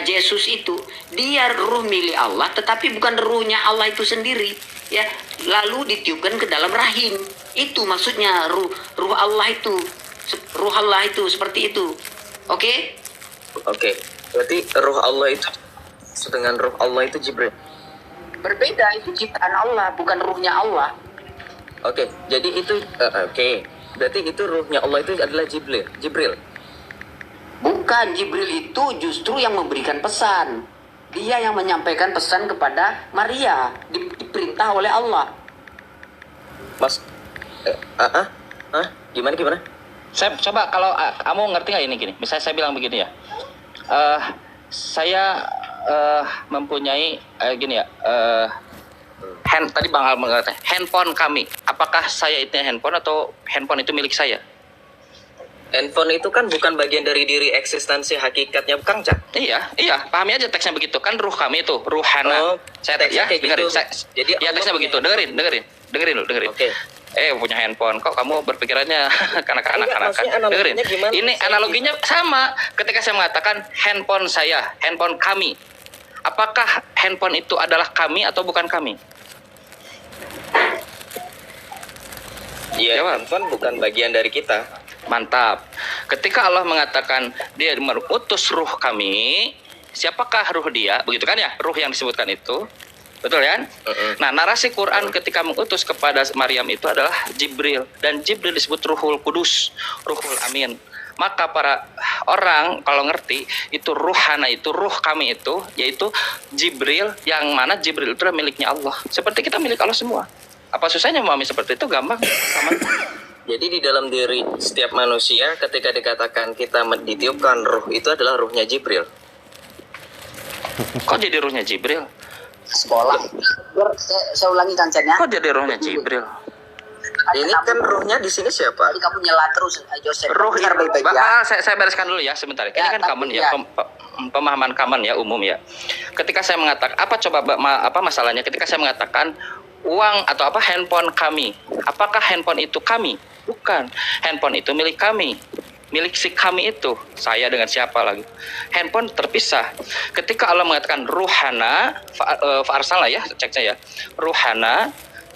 Yesus itu, dia ruh milik Allah, tetapi bukan ruhnya Allah itu sendiri. Ya, lalu ditiupkan ke dalam rahim. Itu maksudnya ruh Allah itu. Ruh Allah itu seperti itu. Oke? Oke. Berarti ruh Allah itu dengan ruh Allah itu Jibril. Berbeda, itu ciptaan Allah, bukan ruhnya Allah. Oke, jadi itu berarti itu ruhnya Allah itu adalah Jibril. Bukan, Jibril itu justru yang memberikan pesan. Dia yang menyampaikan pesan kepada Maria, diperintah oleh Allah. Mas, gimana? Saya coba kalau kamu ngerti nggak ini gini. Misalnya saya bilang begini ya. Saya mempunyai gini ya. Tadi Bang Al mengatakan handphone kami. Apakah saya itu handphone atau handphone itu milik saya? Handphone itu kan bukan bagian dari diri eksistensi hakikatnya Kang Cak. Iya, pahami aja teksnya begitu kan, ruh kami itu, ruhana. Saya ya, dengerin. Jadi ya teksnya begitu. Dengerin. Oke. Punya handphone, kok kamu berpikirannya kanak-kanak. Dengerin. Ini analoginya sama. Ketika saya mengatakan handphone saya, handphone kami. Apakah handphone itu adalah kami atau bukan kami? Iya, handphone bukan bagian dari kita. Mantap. Ketika Allah mengatakan dia mengutus ruh kami, siapakah ruh dia? Begitu kan ya, ruh yang disebutkan itu. Betul kan? Nah, narasi Quran ketika mengutus kepada Maryam itu adalah Jibril. Dan Jibril disebut Ruhul Kudus, Ruhul Amin. Maka para orang kalau ngerti itu ruhana itu, ruh kami itu, yaitu Jibril, yang mana Jibril itu adalah miliknya Allah. Seperti kita milik Allah semua. Apa susahnya memahami seperti itu? Gampang. Jadi di dalam diri setiap manusia ketika dikatakan kita ditiupkan ruh, itu adalah ruhnya Jibril. Kok jadi ruhnya Jibril? Sekolah. Saya ulangi kancannya. Kok jadi ruhnya Jibril? Ini kan ruhnya di sini siapa? Tadi kamu nyela terus, Joseph. Ruh saya bereskan dulu ya sebentar. Ini kan common ya, pemahaman common ya, umum ya. Ketika saya mengatakan apa masalahnya? Ketika saya mengatakan uang atau handphone kami, apakah handphone itu kami? Bukan. Handphone itu milik kami. Milik si kami itu, saya dengan siapa lagi? Handphone terpisah. Ketika Allah mengatakan ruhana, fa'arsalna ya, ceknya ya. Ruhana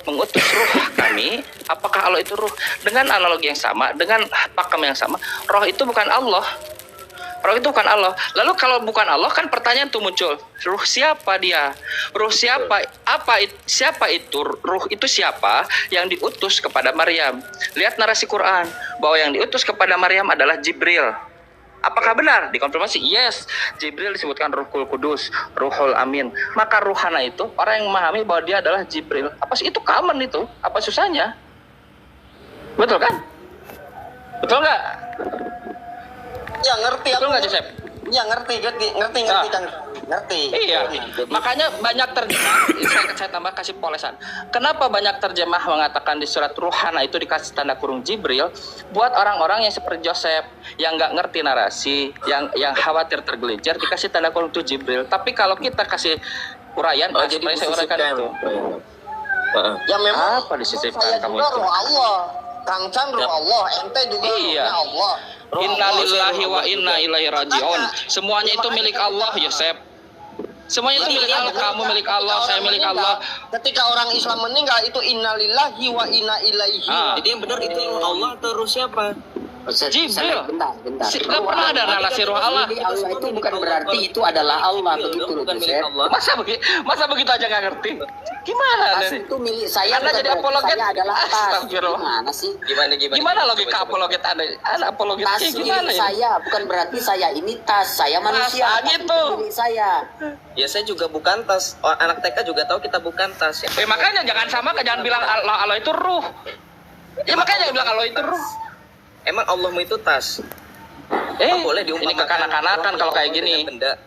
mengutus ruh kami, apakah Allah itu ruh? Dengan analogi yang sama, dengan pakem yang sama, roh itu bukan Allah. Roh itu bukan Allah. Lalu kalau bukan Allah kan pertanyaan tuh muncul. Ruh siapa dia? Ruh siapa? Siapa itu? Ruh itu siapa yang diutus kepada Maryam? Lihat narasi Quran bahwa yang diutus kepada Maryam adalah Jibril. Apakah benar? Dikonfirmasi. Yes, Jibril disebutkan Ruhul Kudus, Ruhul Amin. Maka ruhana itu orang yang memahami bahwa dia adalah Jibril. Apa sih itu common itu? Apa susahnya? Betul kan? Betul nggak? Ya ngerti aku. Betul nggak Joseph? Ya ngerti Kang. Ngerti. Iya, makanya banyak terjemah, saya tambah kasih polesan. Kenapa banyak terjemah mengatakan di surat Ruhana itu dikasih tanda kurung Jibril buat orang-orang yang seperti Joseph yang nggak ngerti narasi, yang khawatir tergelincir dikasih tanda kurung itu Jibril. Tapi kalau kita kasih uraian, jadi saya uraikan itu. Ya memang apa disisipkan kamu juga itu? roh Allah. Kang Chan roh Allah, ente juga Iya. rohnya Allah. Innalillahi wa inna ilaihi rajiun. Semuanya itu milik Allah, Yosef. Semuanya itu milik Allah. Kamu milik Allah, saya milik Allah. Ketika orang Islam meninggal itu innalillahi wa inna ilaihi. Jadi yang benar itu Allah atau roh siapa? Jibril. Bentar. Tidak pernah ada narasi roh Allah. Allah itu bukan berarti itu adalah Allah begitu loh, Joseph. Masa begitu aja nggak ngerti? Gimana Tas nih? itu milik saya. Anda jadi apologet. Saya adalah tas. Astagfirullah. Gimana sih? Gimana logika apologet Anda? Anda apologet Tas gimana milik ya? saya, bukan berarti saya ini tas. Saya manusia. Masa gitu? Milik saya. Ya saya juga bukan tas. Anak TK juga tahu kita bukan tas. Makanya jangan bilang Allah itu ruh. Ya makanya jangan bilang Allah itu ruh. Emang Allahmu itu tas? Boleh Ini kekanak-kanakan kalau kayak gini. Benda.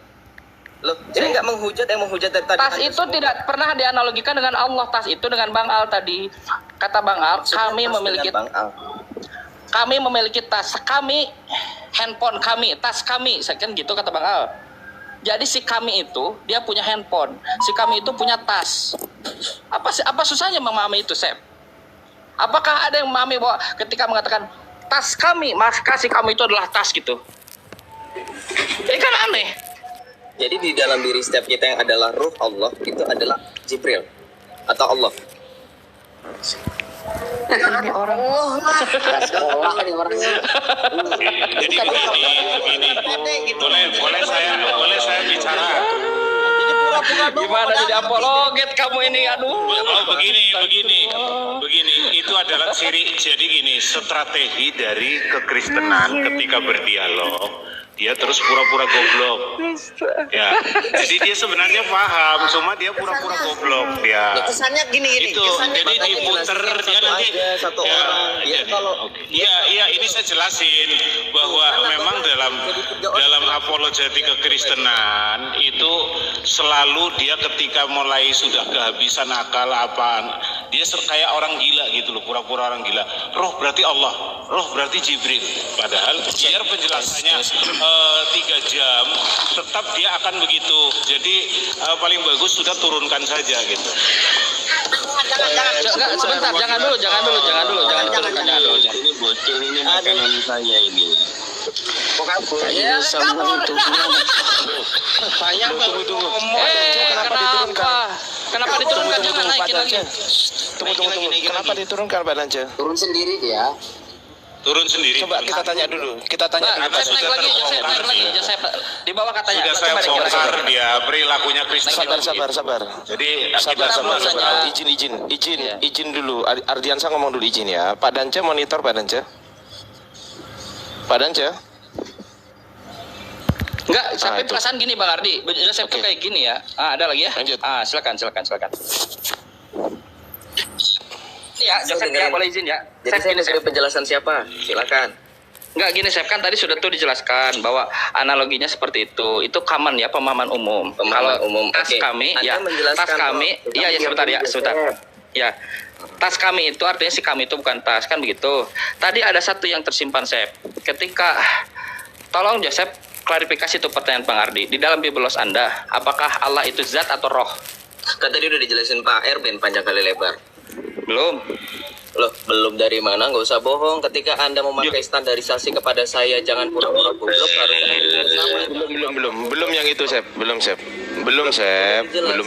Loh, ini nggak menghujat, yang menghujat dari tadi. Tas itu tidak pernah dianalogikan dengan Allah. Tas itu dengan Bang Al tadi. Kata Bang Al, kami memiliki tas. Kami, handphone kami, tas kami. Saya kan gitu kata Bang Al. Jadi si kami itu, dia punya handphone. Si kami itu punya tas. Apa susahnya memahami itu, Sep? Apakah ada yang memahami bahwa ketika mengatakan tas kami, maka si kami itu adalah tas gitu? Ini kan aneh. Jadi di dalam diri setiap kita yang adalah ruh Allah itu adalah Jibril atau Allah. Ini orang sekolah ini orangnya. Jadi begini, boleh saya bicara. Gimana jadi apologet kamu ini, aduh. Begini, itu adalah ciri. Jadi gini, strategi dari kekristenan ketika berdialog. Dia terus pura-pura goblok. Ya, jadi dia sebenarnya paham, cuma dia pura-pura goblok. Ya. Kesannya gini. Itu, jadi diputer dia nanti. Satu orang. Ya, iya, ini saya jelasin bahwa memang dalam apologeti kekristenan itu selalu dia ketika mulai sudah kehabisan akal apaan, dia kayak orang gila gitu loh, pura-pura orang gila. Roh berarti Allah, roh berarti Jibril. Padahal biar penjelasannya 3 jam, tetap dia akan begitu. Jadi paling bagus sudah turunkan saja gitu. Sebentar, jangan dulu, jangan diturunkan dulu. Ini bocil ini makanan saya ini. Saya kenapa diturunkan? Jangan naikin lagi. Tunggu. Kenapa diturunkan Pak Dance? Turun sendiri dia. Turun sendiri. Coba kita tanya dulu. Naik lagi, Joseph. Di bawah katanya. Sudah saya bongkar dia perilakunya Kristen. Sabar. Jadi sabar. Izin dulu. Ardiansa ngomong dulu izin ya. Pak Dance monitor Pak Dance. Enggak, sampai perasaan gini Bang Ardi. Joseph tuh kayak gini ya. Ada lagi ya? Lanjut. Silakan. Ya, Joseph ya boleh izin ya. Jadi saya kasih penjelasan siapa? Silakan. Enggak gini, Chef, kan tadi sudah tuh dijelaskan bahwa analoginya seperti itu. Itu common ya, pemahaman umum. Kalau tas kami, ya tas kami, iya sebentar. Ya, tas kami itu artinya si kami itu bukan tas, kan begitu. Tadi ada satu yang tersimpan, Chef. Ketika, tolong Joseph klarifikasi itu pertanyaan Bang Ardi. Di dalam Biblos Anda, apakah Allah itu zat atau roh? Kan tadi udah dijelasin Pak Erben panjang kali lebar. Belum. Loh, belum dari mana? Nggak usah bohong. Ketika Anda memakai standarisasi kepada saya, jangan pura-pura goblok. Belum yang itu, Sep. Belum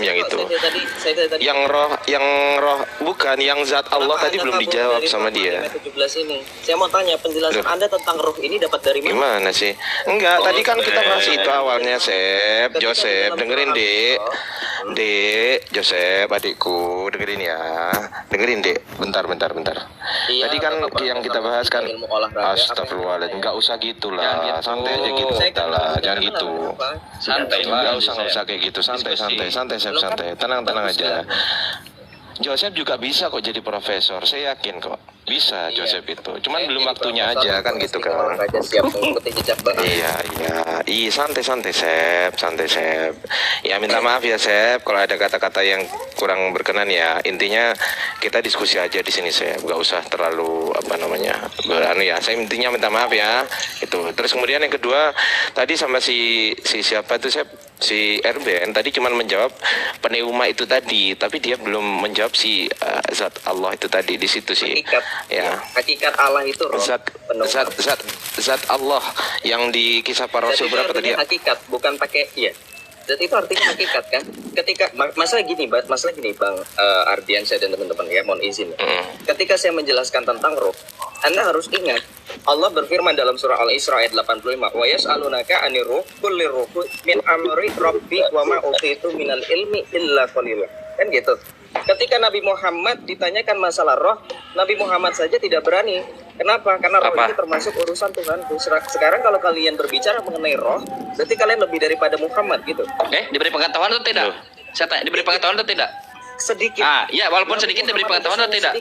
yang itu. Yang roh bukan yang zat Allah tadi belum dijawab sama dia. 17 ini. Saya mau tanya penjelasan Anda tentang roh ini dapat dari mana? Gimana sih? Enggak, tadi kan kita bahas itu awalnya, Sep. Joseph, dengerin, Dek, Joseph, adikku, dengerin ya. Dengerin, Dek. Bentar. Iya, Tadi kan yang kita bahas kan astagfirullahaladzim, enggak usah gitulah. Santai aja gitu, lah. Jangan gitu. Santai, Enggak usah kayak gitu. Santai. Tenang aja. Joseph juga bisa kok jadi profesor, saya yakin kok bisa Joseph itu. Cuman belum waktunya aja kan gitu kan. Siap mengikuti jejak Bang. Iya, santai Sep. Ya minta maaf ya Sep, kalau ada kata-kata yang kurang berkenan ya. Intinya kita diskusi aja di sini Sep, nggak usah terlalu berani ya. Saya intinya minta maaf ya. Itu. Terus kemudian yang kedua tadi sama si siapa itu Sep? Si Erben tadi cuman menjawab pneuma itu tadi, tapi dia belum menjawab si zat Allah itu tadi di situ sih. Hakikat Allah itu roh. Zat Allah yang di kisah para rasul berapa tadi ya? Hakikat bukan pakai Zat itu artinya hakikat kan? Ketika masalah gini Bang Ardiansyah dan teman-teman ya, mohon izin. Ketika saya menjelaskan tentang roh, Anda harus ingat Allah berfirman dalam surah Al-Isra ayat 85, "Wa yas'alunaka 'anir ruh, qul ruhu min amri rabbi wa ma utitu minal ilmi illa qalila." Kan gitu. Ketika Nabi Muhammad ditanyakan masalah roh, Nabi Muhammad saja tidak berani. Kenapa? Karena roh itu termasuk urusan Tuhan. Sekarang kalau kalian berbicara mengenai roh, berarti kalian lebih daripada Muhammad gitu. Diberi pengetahuan atau tidak? Saya tanya, diberi pengetahuan atau tidak? Sedikit. Iya, walaupun sedikit diberi pengetahuan atau tidak?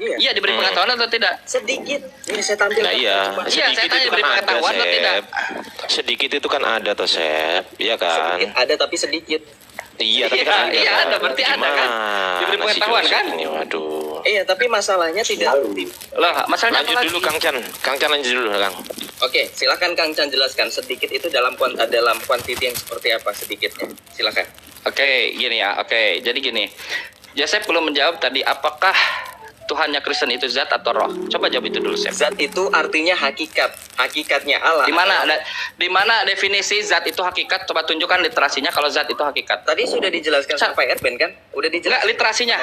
Iya, diberi pengetahuan atau tidak? Sedikit. Ini saya tampilkan. Saya tanya diberi pengetahuan atau tidak? Sedikit itu kan ada toh Sep, iya kan? Sedikit ada tapi sedikit. Iya, tapi kan ada, berarti ada kan? Diberi pengetahuan kan? Waduh. Iya, tapi masalahnya tidak. Loh, masalahnya lanjut dulu Kang Chan lanjut dulu Kang. Oke, silakan Kang Chan jelaskan sedikit itu dalam kuantiti yang seperti apa sedikitnya. Silakan. Oke, gini ya. Oke, jadi gini. Joseph belum menjawab tadi apakah Tuhannya Kristen itu zat atau roh? Coba jawab itu dulu, Sep. Zat itu artinya hakikat, hakikatnya Allah. Di mana definisi zat itu hakikat? Coba tunjukkan literasinya kalau zat itu hakikat. Tadi sudah dijelaskan sampai Erben kan? Udah dijelaskan. Enggak, literasinya.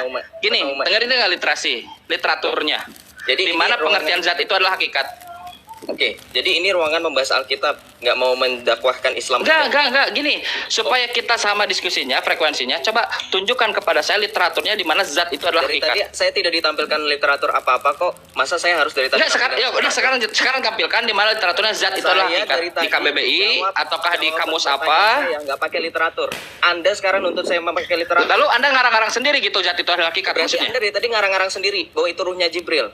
Gini, dengerin enggak literasi, literaturnya. Jadi di mana pengertian zat itu adalah hakikat? Oke, jadi ini ruangan membahas Alkitab, nggak mau mendakwahkan Islam. Enggak. Gini, supaya kita sama diskusinya, frekuensinya, coba tunjukkan kepada saya literaturnya di mana zat itu adalah hakikat. Tadi saya tidak ditampilkan literatur apa-apa kok. Masa saya harus dari tadi? Sekarang tampilkan di mana literaturnya zat itu adalah hakikat. Di KBBI ataukah di kamus apa? Saya nggak pakai literatur. Anda sekarang nuntut saya memakai literatur. Lalu Anda ngarang-ngarang sendiri gitu zat itu adalah hakikat. Berarti Anda dari tadi ngarang-ngarang sendiri bahwa itu ruhnya Jibril.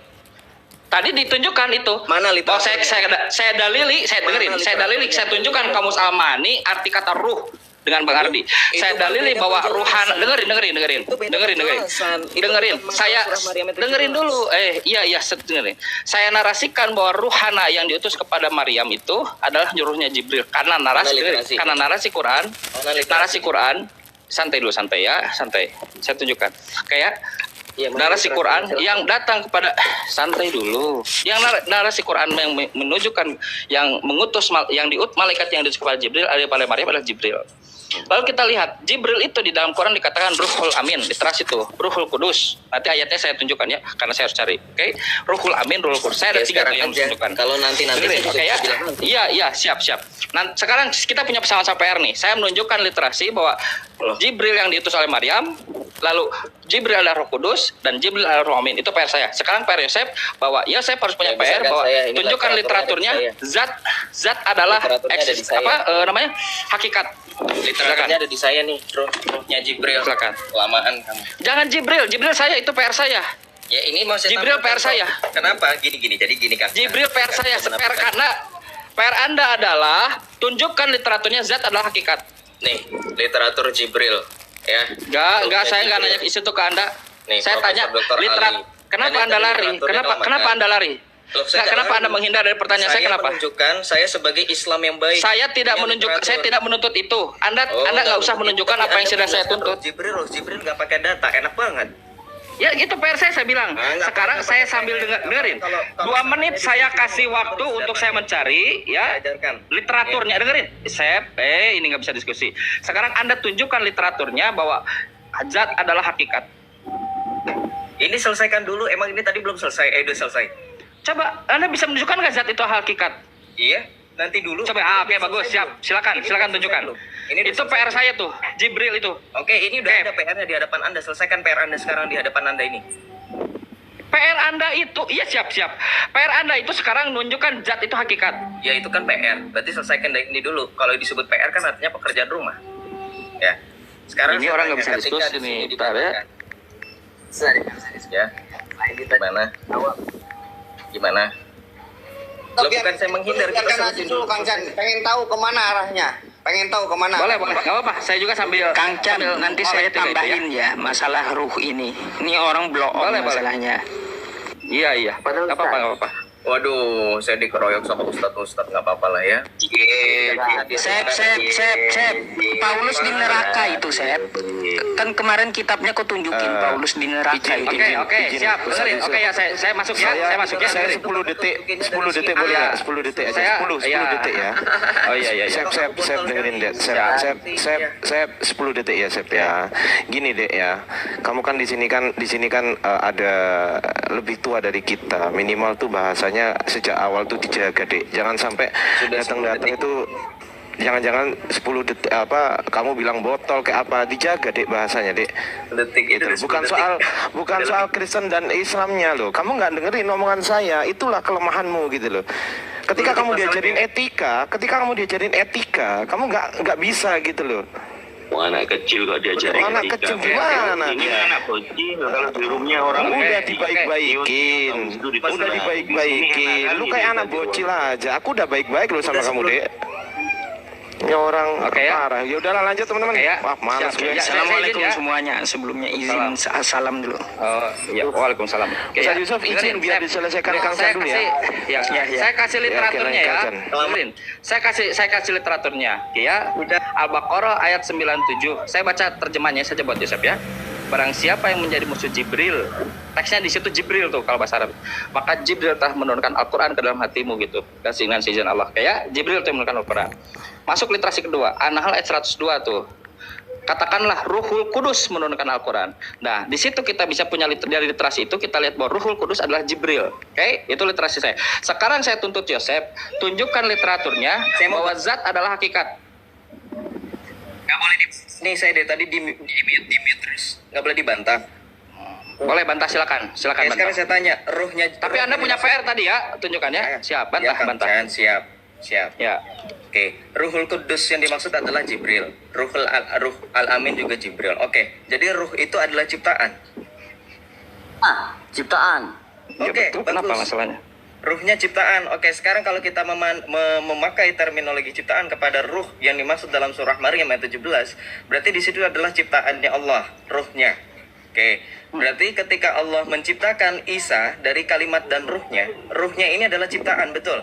Tadi ditunjukkan itu. Mana literatur? Saya dalili, saya tunjukkan kamus Al-Mani arti kata ruh dengan Bang Ardi. Saya dalili bahwa ruhana, dengerin. Saya dengerin dulu. Dengerin. Saya narasikan bahwa ruhana yang diutus kepada Maryam itu adalah ruhnya Jibril karena narasi Quran. Santai dulu, santai. Saya tunjukkan. Kayak narasi Quran yang datang kepada santai dulu. Yang narasi Quran yang menunjukkan yang mengutus malaikat yang diutus kepada Jibril pada Maryam adalah Jibril. Lalu kita lihat Jibril itu di dalam Quran dikatakan Ruhul Amin, literasi itu Ruhul Kudus. Nanti ayatnya saya tunjukkan ya, karena saya harus cari. Oke, Ruhul Amin, Ruhul Kudus. Saya ada 3 yang tunjukkan. Kalau nanti Iya, siap. Nah, sekarang kita punya pesawat PR nih. Saya menunjukkan literasi bahwa Jibril yang diutus oleh Maryam, lalu Jibril adalah Roh Kudus dan Jibril adalah Ruh Amin. Itu PR saya. Sekarang PR Yosef bahwa saya harus punya PR bahwa tunjukkan literaturnya zat adalah hakikat. Literaturnya ada di saya nih, rohnya Jibril. Silakan. Kelamaan kamu. Jangan Jibril saya itu PR saya. Ya ini mau saya Jibril PR saya. Kenapa? Gini. Jadi gini kan. Jibril PR saya. Karena PR Anda adalah tunjukkan literaturnya zat adalah hakikat. Nih, literatur Jibril ya. Saya nggak nanya isu itu ke Anda. Nih, saya tanya literatur. Kenapa Anda lari? Kenapa Anda lari? Kenapa Anda menghindar dari pertanyaan saya? Kenapa? Menunjukkan saya sebagai Islam yang baik. Saya tidak menuntut itu. Anda nggak usah menunjukkan apa yang sudah saya tuntut. Jibril nggak pakai data, enak banget. Ya itu PR saya bilang. Sekarang saya sambil dengerin. 2 menit saya kasih waktu untuk saya mencari ya literaturnya. Dengerin. Ini nggak bisa diskusi. Sekarang Anda tunjukkan literaturnya bahwa zat adalah hakikat. Ini selesaikan dulu. Emang ini tadi belum selesai. Udah selesai. Coba Anda bisa menunjukkan nggak zat itu hakikat? Iya. Nanti dulu. Coba. Oke, bagus. Siap. Silakan tunjukkan. Itu PR saya tuh, Jibril itu. Oke, ini udah ada PR-nya di hadapan Anda. Selesaikan PR Anda sekarang di hadapan Anda ini. PR Anda itu, iya siap. PR Anda itu sekarang menunjukkan zat itu hakikat. Ya itu kan PR. Berarti selesaikan ini dulu. Kalau disebut PR kan artinya pekerjaan rumah. Ya. Sekarang ini orang nggak bisa diskusi nih, bentar ya. Ya. Gimana? Lo bukan saya menghindar, kita sebutin dulu. Kang Chan, pengen tahu kemana arahnya? Pengen tahu kemana? Boleh, nggak apa-apa. Saya juga sambil Kang Chan, nanti saya tambahin ya masalah ruh ini. Ini orang blow on masalahnya. Iya. Nggak apa-apa. Waduh, saya dikeroyok sama Ustadz, nggak apa-apa lah ya. Sep. Paulus di neraka itu, Sep. Kan kemarin kitabnya kau tunjukin Paulus di neraka itu. Oke, siap. Dengerin. Oke ya, saya masuk ya. Saya masuk ya. Saya 10 detik boleh ya? 10 detik aja. 10 detik ya. Oh iya. Sep dengerin deh. Sep 10 detik ya, Sep ya. Gini deh ya. Kamu kan di sini kan ada lebih tua dari kita. Minimal tuh bahasanya sejak awal tuh dijaga, Dek. Jangan sampai datang itu jangan 10 detik kamu bilang botol kayak apa, dijaga, Dek, bahasanya, Dek. Detik itu bukan soal Kristen dan Islamnya loh. Kamu nggak dengerin omongan saya, itulah kelemahanmu gitu loh. Ketika kamu diajarin etika, kamu nggak bisa gitu loh. Anak kecil kok diajarin anak kecil gimana? Ini anak bocil, kalau di rumahnya orang udah dibaik-baikin. Lu kayak anak bocil aja. Aku udah baik-baik loh sama kamu, Dek. Ya orang parah. Ya udahlah, lanjut teman-teman. Wah, malas gue. Assalamualaikum semuanya. Sebelumnya izin salam dulu. Ya, waalaikumsalam. Ustaz Yusuf izin biar diselesaikan Kang Chan dulu ya. Saya kasih literaturnya ya. Saya kasih literaturnya. Ya, udah Al-Baqarah ayat 97. Saya baca terjemahnya saja buat Yusuf ya. Barang siapa yang menjadi musuh Jibril, teksnya di situ Jibril tuh kalau bahasa Arab. Maka Jibril telah menurunkan Al-Quran ke dalam hatimu gitu. Dengan seizin Allah. Kayak Jibril telah menurunkan Al-Quran. Masuk literasi kedua, An-Nahl ayat 102 tuh. Katakanlah Ruhul Kudus menurunkan Al-Quran. Nah, di situ kita bisa punya dari literasi itu kita lihat bahwa Ruhul Kudus adalah Jibril. Oke, itu literasi saya. Sekarang saya tuntut Yosef, tunjukkan literaturnya bahwa zat adalah hakikat. Nggak boleh nih saya dari tadi di mute terus. Nggak boleh dibantah. Boleh bantah, silakan bantah. Sekarang saya tanya, ruhnya. Tapi Anda punya PR tadi ya, tunjukkan ya. Siap, bantah. Siap. Ya. Oke, Ruhul Kudus yang dimaksud adalah Jibril. Ruh Al-Amin juga Jibril. Oke, jadi ruh itu adalah ciptaan. Ciptaan. Oke, kenapa masalahnya? Ruhnya ciptaan. Oke, sekarang kalau kita memakai terminologi ciptaan kepada ruh yang dimaksud dalam surah Maryam ayat 17, berarti di situ adalah ciptaannya Allah, ruhnya. Oke, berarti ketika Allah menciptakan Isa dari kalimat dan ruhnya ini adalah ciptaan, betul?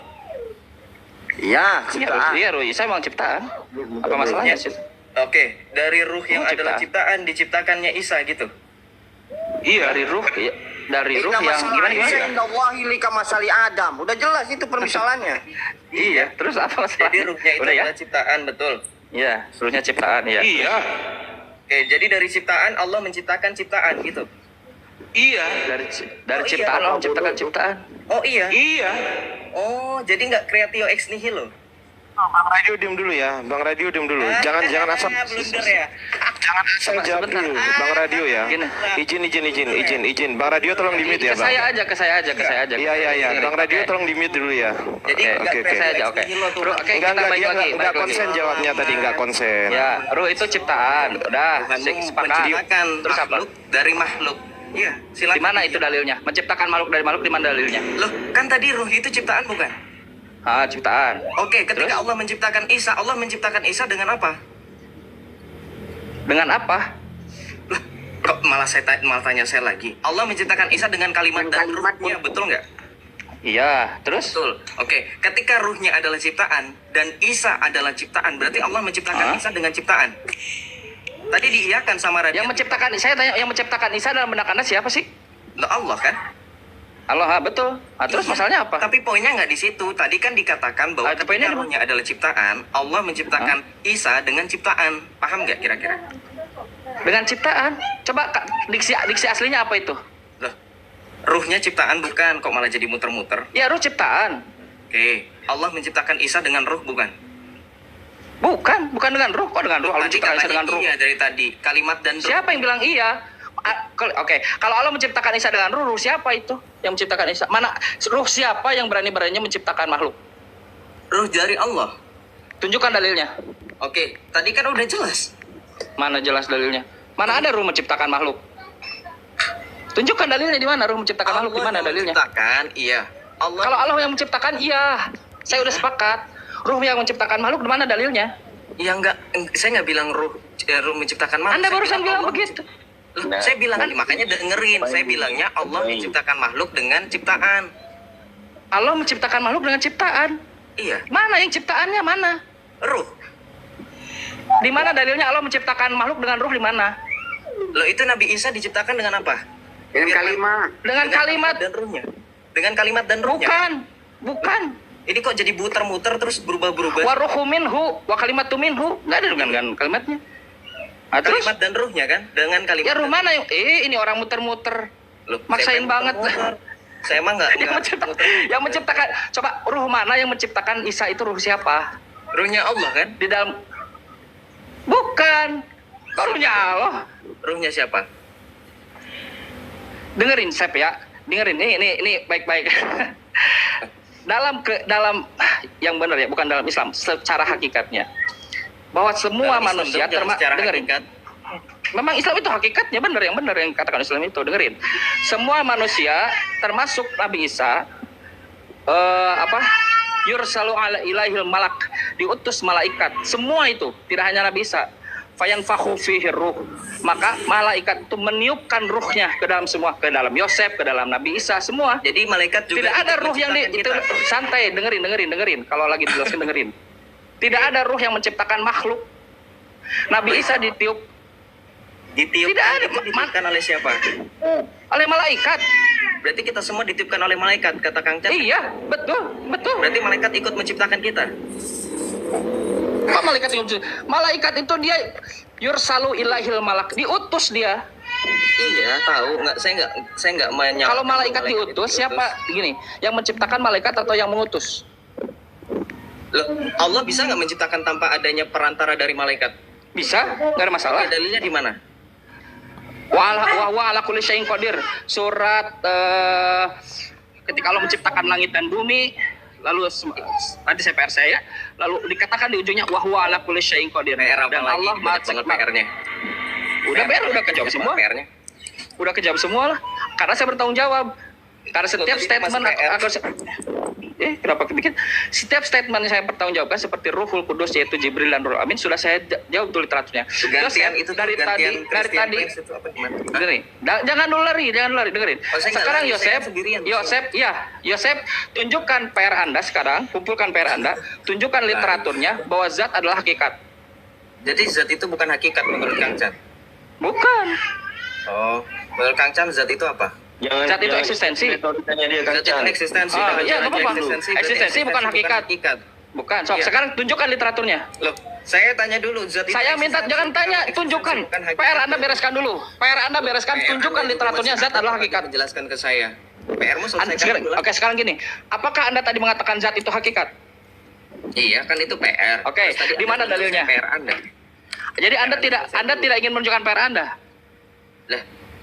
Iya, ciptaan. Iya, ruh Isa memang ciptaan. Apa masalahnya sih? Oke, dari ruh yang adalah ciptaan diciptakannya Isa gitu. Iya, dari ruh yang gimana? Wahi lika masali Adam. Udah jelas itu permisalannya. Iya, terus apa masalahnya? Jadi ruhnya itu adalah ciptaan, betul? Iya, ruhnya ciptaan ya. Iya. Oke, jadi dari ciptaan Allah menciptakan ciptaan gitu. Iya, dari ciptaan Allah menciptakan ciptaan. Oh iya. Iya. Oh, jadi nggak creatio ex nihilo. Bang Radio diam dulu ya. Bang Radio diam dulu. Jangan asal blunder ya. Jangan asal jawab dulu. Bang Radio ya. Izin. Bang Radio tolong di mute ya, Bang. Ke saya aja. Iya. Bang Radio tolong di mute dulu ya. Jadi oke. Saya aja, oke. Enggak konsen jawabnya tadi, enggak konsen. Ya, ruh itu ciptaan. Udah, sepakat. Terus apa? Dari makhluk. Iya, silakan. Di mana itu dalilnya? Menciptakan makhluk dari makhluk, di mana dalilnya? Loh, kan tadi ruh itu ciptaan bukan? Ciptaan. Oke, ketika Allah menciptakan Isa dengan apa? Dengan apa? Loh, kok malah tanya saya lagi. Allah menciptakan Isa dengan kalimat dan ruhnya, betul nggak? Iya, terus? Betul. Oke, ketika ruhnya adalah ciptaan dan Isa adalah ciptaan, berarti Allah menciptakan Isa dengan ciptaan. Tadi diiyakan sama Raja. Yang menciptakan Isa dalam benak Anda siapa sih? Allah kan? Allah, betul. Terus masalahnya apa? Tapi poinnya nggak di situ. Tadi kan dikatakan bahwa ketika ruhnya adalah ciptaan, Allah menciptakan Isa dengan ciptaan. Paham nggak kira-kira? Dengan ciptaan? Coba diksi aslinya apa itu? Loh, ruhnya ciptaan bukan, kok malah jadi muter-muter? Ya, ruh ciptaan. Oke, Allah menciptakan Isa dengan ruh bukan? Bukan dengan ruh. Kok dengan ruh? Allah menciptakan Isa dengan ruh. Iya dari tadi, kalimat dan ruh. Siapa yang bilang iya? Oke, kalau Allah menciptakan Isa dengan ruh siapa itu yang menciptakan Isa? Mana ruh siapa yang berani-beraninya menciptakan makhluk? Ruh dari Allah. Tunjukkan dalilnya. Oke, tadi kan udah jelas. Mana jelas dalilnya? Mana ada ruh menciptakan makhluk? Tunjukkan dalilnya di mana ruh menciptakan makhluk, di mana dalilnya? Menciptakan, iya. Kalau Allah yang menciptakan, iya. Saya udah sepakat. Ruh yang menciptakan makhluk, di mana dalilnya? Ya enggak, saya nggak bilang ruh menciptakan makhluk. Anda barusan bilang begitu. Saya bilang, makanya dengerin. Saya bilangnya Allah menciptakan makhluk dengan ciptaan. Allah menciptakan makhluk dengan ciptaan. Iya. Mana yang ciptaannya, mana? Ruh. Di mana dalilnya Allah menciptakan makhluk dengan ruh, di mana? Loh, itu Nabi Isa diciptakan dengan apa? Dengan kalimat. Dengan kalimat dan ruhnya. Dengan kalimat dan ruhnya. Bukan. Ini kok jadi muter-muter terus berubah-berubah? Wa ruhu minhu, wa kalimatu minhu. Enggak ada dengan kalimatnya. Kalimat dan ruhnya kan? Dengan kalimat. Ya ruh mana yang ini orang muter-muter. Loh, maksain banget. Saya emang nggak yang menciptakan. Coba ruh mana yang menciptakan Isa itu ruh siapa? Ruhnya Allah kan? Di dalam. Bukan. Ruhnya Allah. Ruhnya siapa? Dengerin Sep ya. Dengerin ini baik-baik. dalam yang benar ya, bukan dalam Islam, secara hakikatnya. Bahwa semua dalam manusia dengerin. Memang Islam itu hakikatnya yang benar yang katakan Islam itu, dengerin. Semua manusia termasuk Nabi Isa yursalu ala ilaihil malak, diutus malaikat. Semua itu, tidak hanya Nabi Isa. Fayanfakhu fihi ruh. Maka malaikat itu meniupkan ruhnya ke dalam semua, ke dalam Yosef, ke dalam Nabi Isa, semua. Jadi malaikat juga tidak ada ruh yang itu santai, dengerin. Kalau lagi dijelaskan dengerin. Tidak ada ruh yang menciptakan makhluk. Nabi Isa ditiup. Tidak ada. Ditiupkan oleh siapa? Oleh malaikat. Berarti kita semua ditiupkan oleh malaikat, kata Kang Chan. Iya, betul. Berarti malaikat ikut menciptakan kita. Kok malaikat itu dia yursalu ilahil malak, diutus dia. Iya, tahu. Saya nggak menyangka. Kalau malaikat diutus, siapa gini? Yang menciptakan malaikat atau yang mengutus? Loh, Allah bisa nggak menciptakan tanpa adanya perantara dari malaikat? Bisa, nggak ada masalah. Dalilnya di mana? Wa ala kulli syai'in qadir. Surat ketika Allah menciptakan langit dan bumi, lalu nanti saya lalu dikatakan di ujungnya wa huwa ala kulli syai'in qadir. Dan Allah Maha PR-nya. Udah kejawab semua. PR-nya. Udah kejawab semua lah. Karena saya bertanggung jawab. Karena setiap statement kenapa bikin setiap statement saya bertanggungjawabkan seperti Ruhul Kudus yaitu Jibril dan Ruhul Amin sudah saya jawab tuh literaturnya. Gantian itu dari tadi dengerin. Jangan dulu lari dengerin. Sekarang Yosef tunjukkan PR Anda sekarang, kumpulkan PR Anda, tunjukkan literaturnya bahwa zat adalah hakikat. Jadi zat itu bukan hakikat menurut Kang Chan? Bukan. Oh, menurut Kang Chan zat itu apa? Zat itu eksistensi. Eksistensi. Iya, nggak apa-apa. Eksistensi bukan hakikat. Bukan. Sekarang tunjukkan literaturnya. Loh, saya tanya dulu zat itu. Saya minta jangan tanya, tunjukkan. PR Anda bereskan dulu. Tunjukkan literaturnya zat adalah hakikat. Jelaskan ke saya. PR-mu selesaikan dulu. Oke, sekarang gini. Apakah Anda tadi mengatakan zat itu hakikat? Iya, kan itu PR. Oke, di mana dalilnya? PR Anda. Jadi Anda tidak ingin menunjukkan PR Anda? Lah,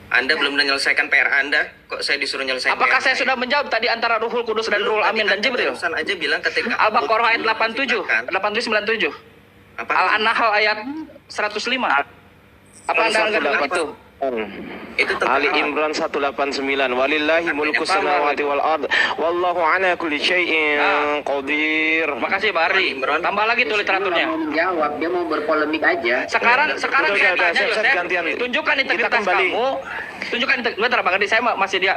Anda belum menyelesaikan PR Anda, kok saya disuruh menyelesaikan? Apakah saya sudah menjawab tadi antara Ruhul Kudus dan Ruhul Amin dan Jibril? Barusan aja bilang ketika Al-Baqarah ayat 87, Al-Nahl ayat 105. Apa Anda enggak itu? Itu Ali Imran 189 walillahi mulku samawati wal ard wallahu ala kulli syai'in qadir. Makasih Pak Ardi. Tambah lagi tuh literaturnya. Jawab, dia mau berpolemik aja. Sekarang saya tanya tunjukkan integritas kamu. Tunjukkan bentar Bang Ardi, saya masih dia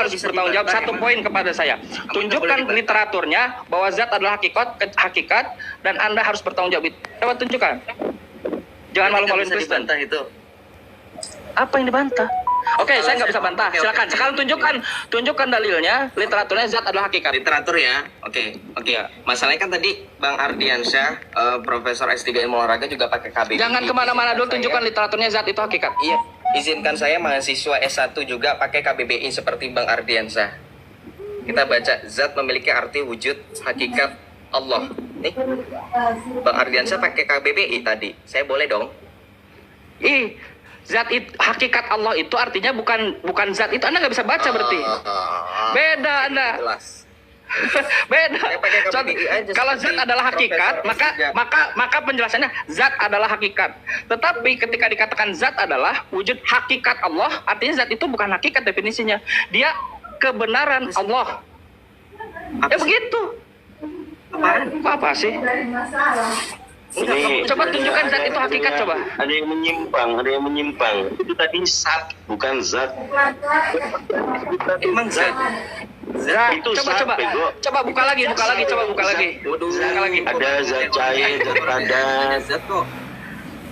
harus bertanggung jawab satu poin kepada saya. Tunjukkan literaturnya bahwa zat adalah hakikat dan Anda harus bertanggung jawab. Coba tunjukkan. Jangan malu-maluin Kristen. Itu. Apa yang dibantah? Oke, saya nggak bisa bantah. Silakan. Sekarang tunjukkan dalilnya, literaturnya zat adalah hakikat. Literatur ya. Oke. Masalahnya kan tadi Bang Ardiansyah, Profesor S3 Ilmu Olahraga juga pakai KBBI. Jangan kemana-mana dulu, tunjukkan literaturnya zat itu hakikat. Iya. Izinkan saya mahasiswa S1 juga pakai KBBI seperti Bang Ardiansyah. Kita baca zat memiliki arti wujud hakikat Allah. Nih, Bang Ardiansyah pakai KBBI tadi. Saya boleh dong? Zat itu, hakikat Allah itu artinya bukan zat itu. Anda nggak bisa baca berarti. Beda Anda. Jelas. Beda. Kalau zat adalah hakikat, maka penjelasannya zat adalah hakikat. Tetapi ketika dikatakan zat adalah wujud hakikat Allah, artinya zat itu bukan hakikat definisinya. Dia kebenaran Allah. Ya begitu. Apa sih? Ini, coba tunjukkan zat itu hakikat coba. Ada yang menyimpang. Itu tadi zat, bukan zat. Emang zat. Itu coba buka lagi. Ada zat cair, zat padat.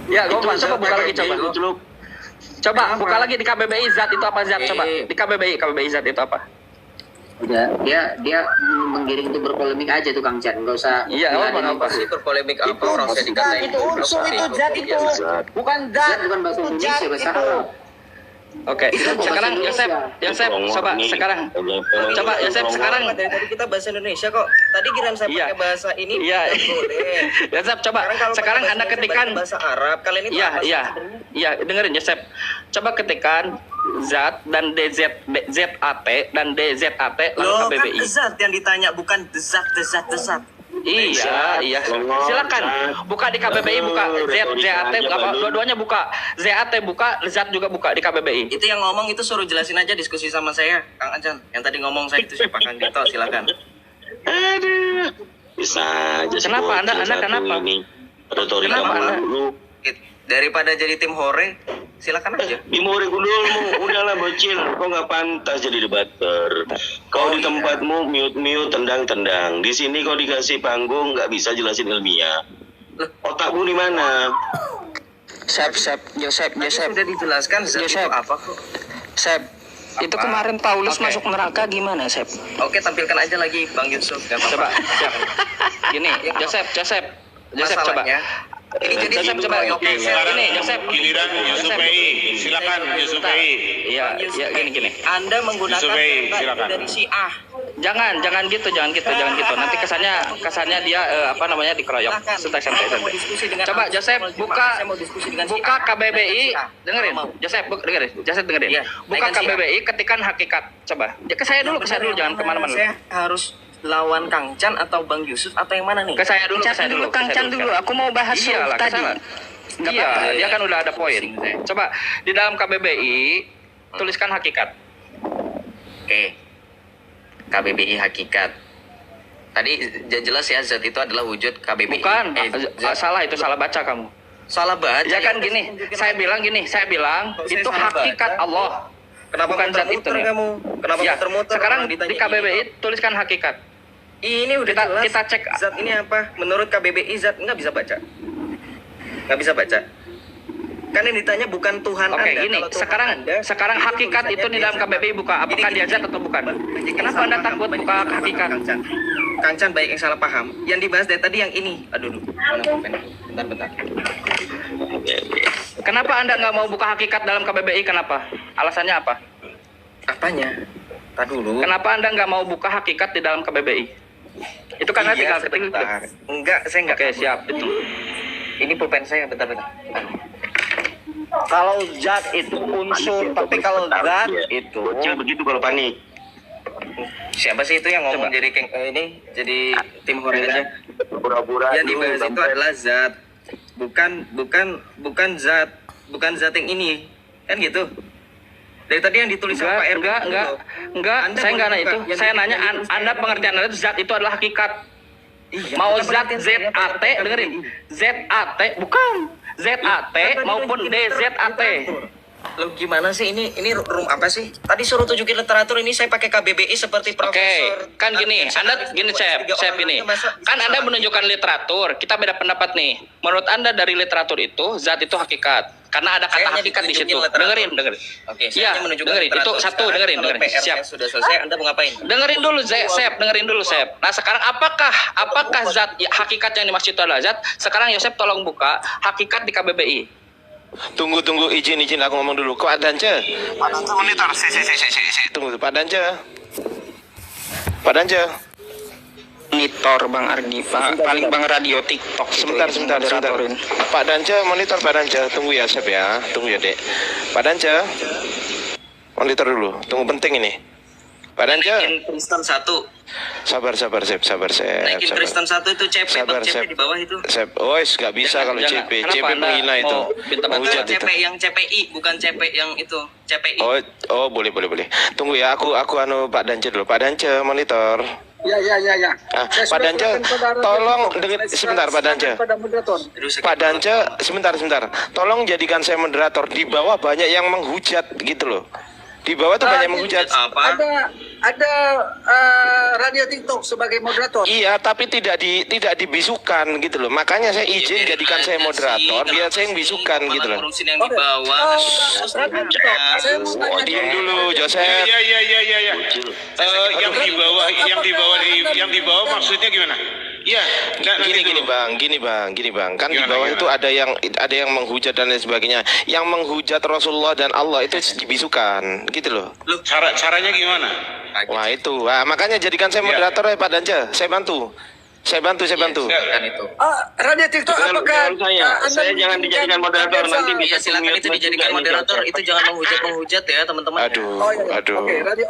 Ya, coba buka lagi coba. Coba buka lagi di KBBI zat itu apa zat coba. Di KBBI zat itu apa? Udah, dia menggiring itu berpolemik aja tuh Kang Chan, nggak usah. Iya, apa sih berpolemik apa orang saya dikatain itu unsur itu zat itu bukan zat, bukan bahasa Indonesia, bahasa Arab. Oke, sekarang Yosef, coba sekarang. Coba Yosef sekarang. Dari tadi kita bahasa Indonesia kok. Tadi kirain saya pakai bahasa ini. Iya. Yosef coba. Sekarang Anda ketikkan bahasa Arab. Kalian itu apa sih? Iya, dengerin Yosef. Coba ketikkan zat dan ZAT dan DZAT lalu KBBI. Kan zat yang ditanya bukan zat. Iya. Silakan. Buka di KBBI, buka ZAT, dua-duanya buka. ZAT buka, zat juga buka di KBBI. Itu yang ngomong itu suruh jelasin aja diskusi sama saya, Kang Ajan. Yang tadi ngomong saya itu siapa Kang Dito, silakan. Aduh. Bisa aja. Kenapa Anda kenapa? Retorika lu. Daripada jadi tim hore, silakan aja. Tim hore gundulmu, udahlah bocil, kau nggak pantas jadi debater. Kau di tempatmu mute, tendang. Di sini kau dikasih panggung, nggak bisa jelasin ilmiah. Otakmu di mana? Yosef. Sudah dijelaskan zat itu apa kok? Sep, itu kemarin Paulus masuk neraka gimana, Sep? Oke, tampilkan aja lagi Bang Yusuf. Coba. Gini, Yosef coba. Ini jadi coba. Oke, sekarang ini Yosef. Giliran Yusufei. Silakan Yusufei. Iya, gini. Anda menggunakan silakan. dari Syiah. Jangan gitu. Nanti kesannya dia dikeroyok. Santai. Coba Joseph buka KBBI, dengerin. Joseph dengerin. Buka KBBI, ketikan hakikat. Coba. Ke saya dulu, jangan kemana-mana. Saya harus lawan Kang Chan atau Bang Yusuf atau yang mana nih? Ke saya dulu. Kang Chan dulu. Aku mau bahas tadi. Iya, dia kan udah ada poin. Coba di dalam KBBI tuliskan hakikat. Oke. KBBI hakikat. Tadi jelas ya zat itu adalah wujud KBBI. Bukan, salah baca kamu. Salah baca. Ya kan gini, saya bilang itu hakikat Allah. Kenapa bukan zat itu kamu? Kenapa muter-muter? Sekarang di KBBI tuliskan hakikat. Ini udah kita cek zat ini apa? Menurut KBBI zat nggak bisa baca. Kan yang ditanya bukan Tuhan Anda. Oke, gini. Sekarang hakikat itu di dalam KBBI buka. Apakah dia zat atau bukan? Kenapa Anda takut buka hakikat? Kang Chan baik yang salah paham. Yang dibahas dari tadi yang ini. Aduh, bentar. Kenapa Anda nggak mau buka hakikat dalam KBBI? Kenapa? Alasannya apa? Apanya? Dulu. Kenapa Anda nggak mau buka hakikat di dalam KBBI? Itu karena tinggal ketik. Enggak, saya enggak. Oke, siap. Itu. Ini pulpen saya, bentar. Kalau zat itu unsur, tapi kalau zat itu bocil begitu kalau panik. Siapa sih itu yang ngomong jadi jadi tim hore aja? Pura-pura. Yang dibahas itu adalah zat. Bukan zat yang ini. Kan gitu. Dari tadi yang ditulis sama Pak RB. Enggak. Saya enggak nanya itu. Saya nanya Anda pengertian Anda itu zat itu adalah hakikat. Mau zat ZAT, dengerin. ZAT bukan. ZAT maupun DZAT. Lo gimana sih ini room apa sih? Tadi suruh tunjukin literatur, ini saya pakai KBBI seperti profesor. Oke, kan gini, Anda gini Chef ini. Kan Anda menunjukkan literatur, kita beda pendapat nih. Menurut Anda dari literatur itu zat itu hakikat. Karena ada kata hakikat di situ. Dengerin. Oke, iya, dengerin. Itu satu, dengerin. Siap. Sudah selesai, Anda mau ngapain? Dengerin dulu, Chef. Nah, sekarang apakah zat hakikat yang dimaksud itu adalah zat? Sekarang Yosef tolong buka hakikat di KBBI. Tunggu izin aku ngomong dulu. Kok ada Dance? Monitor. Tunggu Pak Dance. Monitor Bang Ardi, paling Bang radio TikTok. Sebentar. Pak Dance, monitor Pak Dance. Tunggu ya, Chef ya. Tunggu ya, Dek. Pak Dance. Monitor dulu. Tunggu, penting ini. Pak Dance. Naikin Kristen 1. Sabar Sep. Naikin Kristen 1 itu CP, Sabar, CP Sep. di bawah itu. Sep, nggak bisa kalau Jangan. CP. Kenapa CP Anda menghina itu. Betul, CP yang CPI, bukan CP yang itu. CPI. Oh, boleh. Tunggu ya, aku Pak Dance dulu. Pak Dance monitor. Ya. Pak Dance, tolong sebentar Pak Dance. Pak Dance, sebentar. Tolong jadikan saya moderator. Di bawah banyak yang menghujat gitu loh. Di bawah tuh banyak menghujat. Ada radio TikTok sebagai moderator. Iya, tapi tidak dibisukan gitu loh. Makanya saya izin jadikan saya moderator biar saya yang bisukan gitu loh. Yang di bawah. Diam dulu, Joseph. Iya. Yang di bawah maksudnya gimana? Iya, gini bang. Kan di bawah itu ada yang menghujat dan lain sebagainya. Yang menghujat Rasulullah dan Allah itu dibisukan, gitu loh. Caranya gimana? Wah itu, makanya jadikan saya moderator ya Pak Dance. Saya bantu. Radio TikTok apakah saya jangan dijadikan moderator nanti bisa silakan itu dijadikan moderator. Itu jangan menghujat ya teman-teman. Aduh.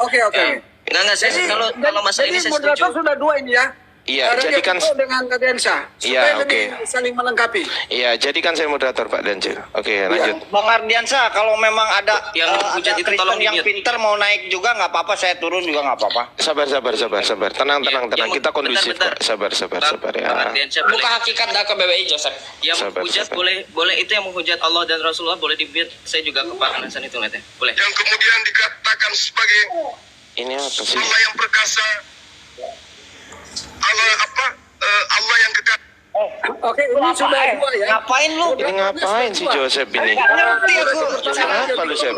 Oke. Enggak saya kalau masalah ini saya setuju. Moderator sudah 2 ini ya. Iya, jadikan dengan Kak Densa. Iya, oke. Saling melengkapi. Iya, jadikan saya moderator Pak Dance. Oke, lanjut. Bang Ardiansa, kalau memang ada yang hujat itu tolong yang pinter mau naik juga nggak apa-apa, saya turun juga nggak apa-apa. Sabar. Tenang. Kita kondusif kok. Sabar ya. Buka hakikat dah ke BBI Joseph. Yang menghujat boleh itu yang menghujat Allah dan Rasulullah boleh di-mute. Saya juga ke Pak Hasan itu nanti. Boleh. Yang kemudian dikatakan sebagai ini apa sih? Allah yang perkasa. Allah yang kekal. Oke, ini sudah 2 ya. Ngapain lu? Ini ngapain si Joseph ini? Kenapa lu Joseph?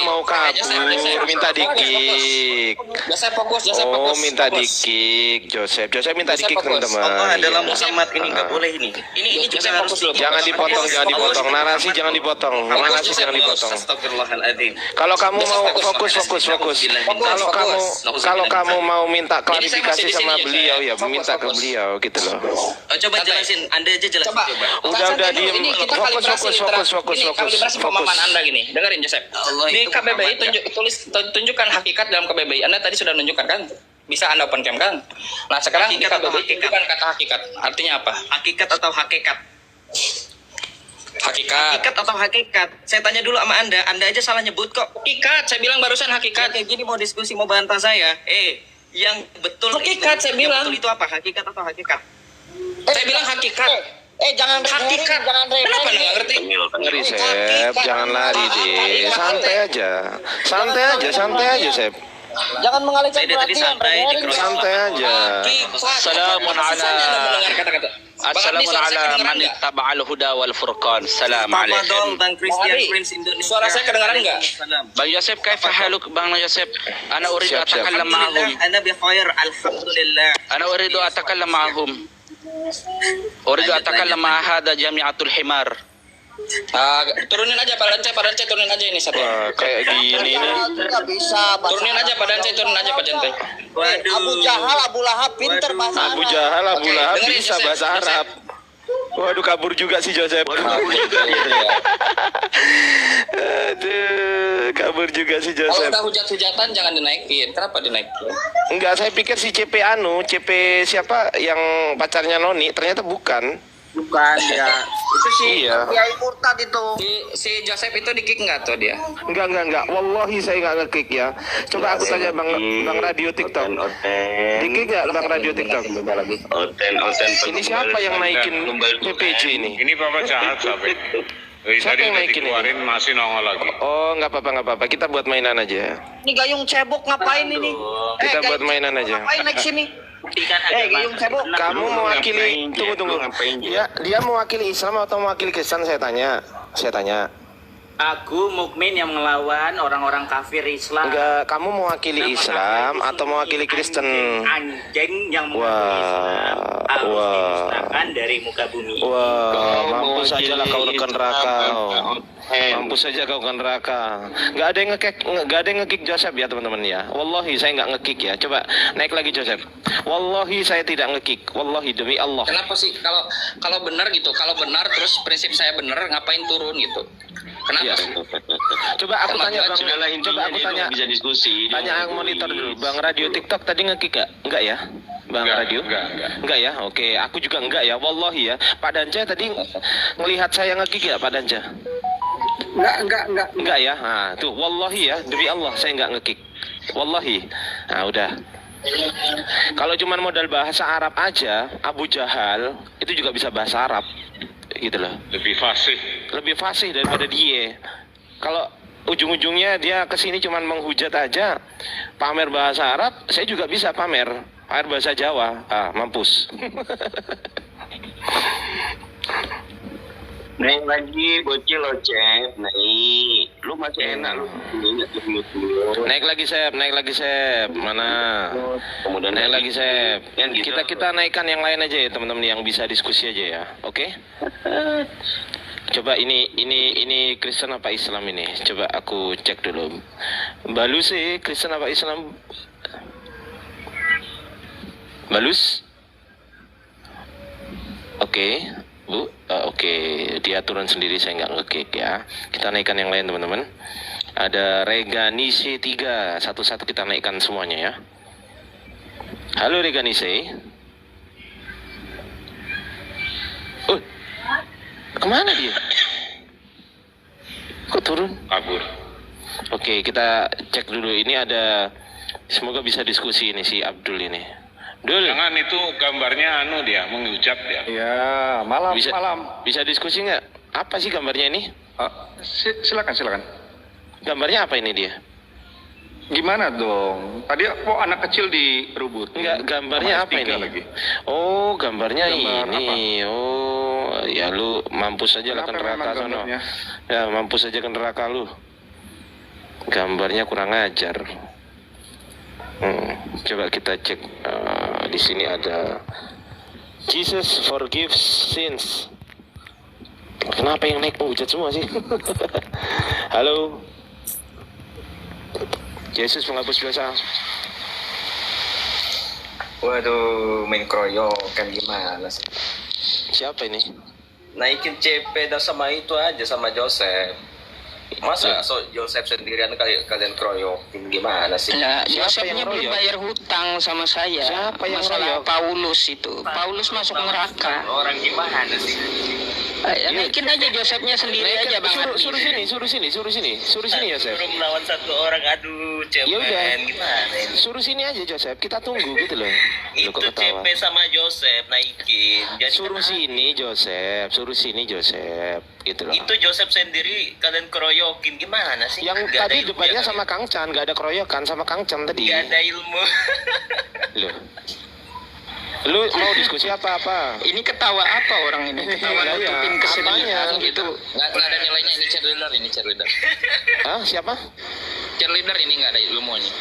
Mau kabur, minta dikik. Joseph fokus. Oh, minta dikik, Joseph minta dikik teman-teman. Allah adalah Muhammad, ini nggak boleh ini. Ini Joseph fokus dulu. Jangan dipotong. Narasi jangan dipotong. Astagfirullahaladzim. Kalau kamu mau fokus. Kalau kamu mau minta klarifikasi sama beliau ya, minta ke beliau gitu loh. Coba jelasin, Anda aja jelasin coba. Udah diem. Ini kita Fokus. kalibrasi pemahaman Anda gini. Dengerin Joseph. Di KBBI tunjukkan hakikat dalam KBBI. Anda tadi sudah menunjukkan kan? Bisa Anda open cam kan? Nah, sekarang di KBBI tunjukkan kata hakikat. Artinya apa? Hakikat atau hakikat? Hakikat atau hakikat? Saya tanya dulu sama Anda aja salah nyebut kok. Hakikat, saya bilang barusan hakikat. Kayak gini mau diskusi, mau bantah saya. Yang betul hakikat itu, saya bilang. Yang betul itu apa? Hakikat atau hakikat? Saya bilang hakikat. Jangan hakikat. Kenapa nggak ngerti? Ngeri Sep, jangan lari deh. Santai aja Sep. Jangan mengalihkan perhatian. Santai aja. Assalamualaikum ala man ittaba'al huda wal furqan. Assalamualaikum. Suara saya kedengaran enggak? Bang Yosef, kaifa haluk Bang Yosef? Ana uridu atakallam ma'ahum. Ana bi khair, alhamdulillah. Ana uridu atakallam ma'ahum. Uridu atakallam ma hada jami'atul himar. Turunin aja Pak Dance turunin aja ini satu. Kayak gini nih. Turunin aja Pak Dance, turunin aja Pak Dance. Abu Jahal, Abu Lahab pinter bahasa Arab. Abu Jahal, Abu Lahab bisa bahasa Arab. Waduh, kabur juga si Joseph. Kabur juga si Joseph. Kalau udah hujat-hujatan jangan dinaikin. Kenapa dinaikin? Enggak, saya pikir si CP siapa yang pacarnya Noni, ternyata bukan ya. Itu sih Kiai Murtad itu. Si Joseph itu di-kick enggak tuh dia? Enggak. Wallahi saya enggak nge-kick ya. Coba aku tanya Bang Radio TikTok. Di-kick enggak Bang Radio TikTok? Ini siapa yang naikin PPJ ini? Ini Bapak jahat sampai. Siapa yang naikin ini? Masih nongol lagi. Oh, enggak apa-apa. Kita buat mainan aja. Ini gayung cebok ngapain ini? Kita buat mainan aja. Ngapain naik sini? Gayung cebok. Kamu mewakili, tunggu. Dia mewakili Islam atau mewakili Kristen, saya tanya. Aku mukmin yang melawan orang-orang kafir Islam. Enggak, kamu mewakili Islam atau mewakili Kristen? Anjing yang mewakili Islam harus dimusnahkan dari muka bumi. Wah, mampus saja lah kau rekan neraka. Mampus saja kau rekan neraka. Enggak ada yang nge-kick Joseph ya teman-teman ya. Wallahi saya enggak nge-kick ya. Coba naik lagi Joseph. Wallahi saya tidak nge-kick. Wallahi demi Allah. Kenapa sih kalau benar gitu? Kalau benar terus prinsip saya benar, ngapain turun gitu? Kenapa? Coba aku tanya Bang, coba aku tanya. Bisa diskusi. Tanya yang monitor dulu. Bang Radio TikTok tadi nge-kick gak? Enggak ya? Bang Radio? Enggak ya? Oke, aku juga enggak ya. Wallahi ya. Pak Danca tadi melihat saya nge-kick ya, Pak Danca? Enggak ya? Nah, tuh wallahi ya, demi Allah saya enggak nge-kick. Wallahi. Nah, udah. Kalau cuma modal bahasa Arab aja, Abu Jahal itu juga bisa bahasa Arab. Gitu loh. Lebih fasih daripada dia. Kalau ujung-ujungnya dia kesini cuma menghujat aja, pamer bahasa Arab, saya juga bisa pamer bahasa Jawa. Mampus. Naik lagi bocil lo Cep, naik. Lu masih enak lu. Naik lagi Sep, mana? Kemudian naik lagi Sep. Kita naikkan yang lain aja ya teman-teman yang bisa diskusi aja ya, oke? Coba ini Kristen apa Islam ini? Coba aku cek dulu. Balus sih Kristen apa Islam? Balus? Oke. Bu, oke, dia turun sendiri, saya nggak nge-kick ya. Kita naikkan yang lain teman-teman. Ada Reganise 3, satu-satu kita naikkan semuanya ya. Halo Reganise. Kemana dia? Kok turun? Kabur. Oke, kita cek dulu. Ini ada, semoga bisa diskusi ini si Abdul ini. Dul. Jangan itu gambarnya dia menghujat ya. Ya, malam. Bisa diskusi nggak? Apa sih gambarnya ini? Silakan. Gambarnya apa ini dia? Gimana dong? Tadi kok anak kecil dirubut? Enggak, gambarnya apa ini? Lagi. Oh, gambarnya ini. Apa? Oh, ya lu mampus aja lah ke neraka sono. Ya, mampus aja ke neraka lu. Gambarnya kurang ajar. Coba kita cek. Di sini ada Jesus forgives sins. Kenapa yang naik menghujat semua sih? Halo. Yesus menghapus dosa. Waduh, main kroyok kan gimana sih? Siapa ini? Naikin CP dan sama itu aja sama Joseph. Masa Joseph sendirian kalian kroyokin gimana sih? Nah, Josephnya belum bayar hutang sama saya. Siapa yang masalah Paulus itu? Paulus masuk neraka. Orang gimana sih? Naikin aja Josephnya sendiri aja Bang. Suruh sini Joseph. Suruh melawan satu orang, aduh cemen. Ya udah. Gimana ini? Suruh sini aja Joseph, kita tunggu gitu loh. Itu CP sama Joseph naikin. Jadi suruh sini Joseph, gitu loh. Itu Joseph sendiri kalian keroyokin gimana sih? Yang gak tadi depannya sama Kang Chan, gak ada keroyokan sama Kang Chan tadi. Gak ada ilmu. Loh. Lu mau diskusi apa-apa? Ini ketawa apa orang ini? Ketawa nutupin kesedihan gitu. Nggak ada nilainya, ini cheerleader. Hah, siapa? Cheerleader ini nggak ada ilmunya.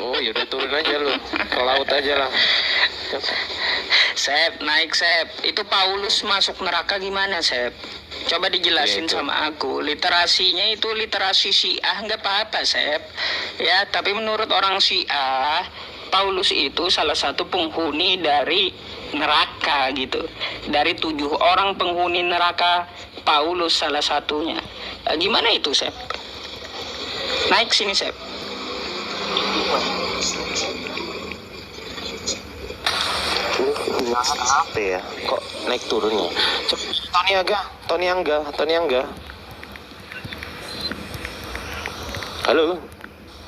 Oh, yaudah turun aja lu. Ke laut aja lah. Sep, naik Sep. Itu Paulus masuk neraka gimana Sep? Coba dijelasin sama aku. Literasinya itu literasi Syiah, nggak apa-apa Sep. Ya, tapi menurut orang Syiah, Paulus itu salah satu penghuni dari neraka gitu. Dari 7 orang penghuni neraka, Paulus salah satunya. Gimana itu Sep? Naik sini Sep. Apa ya? Kok naik turunnya? Tony Angga. Halo.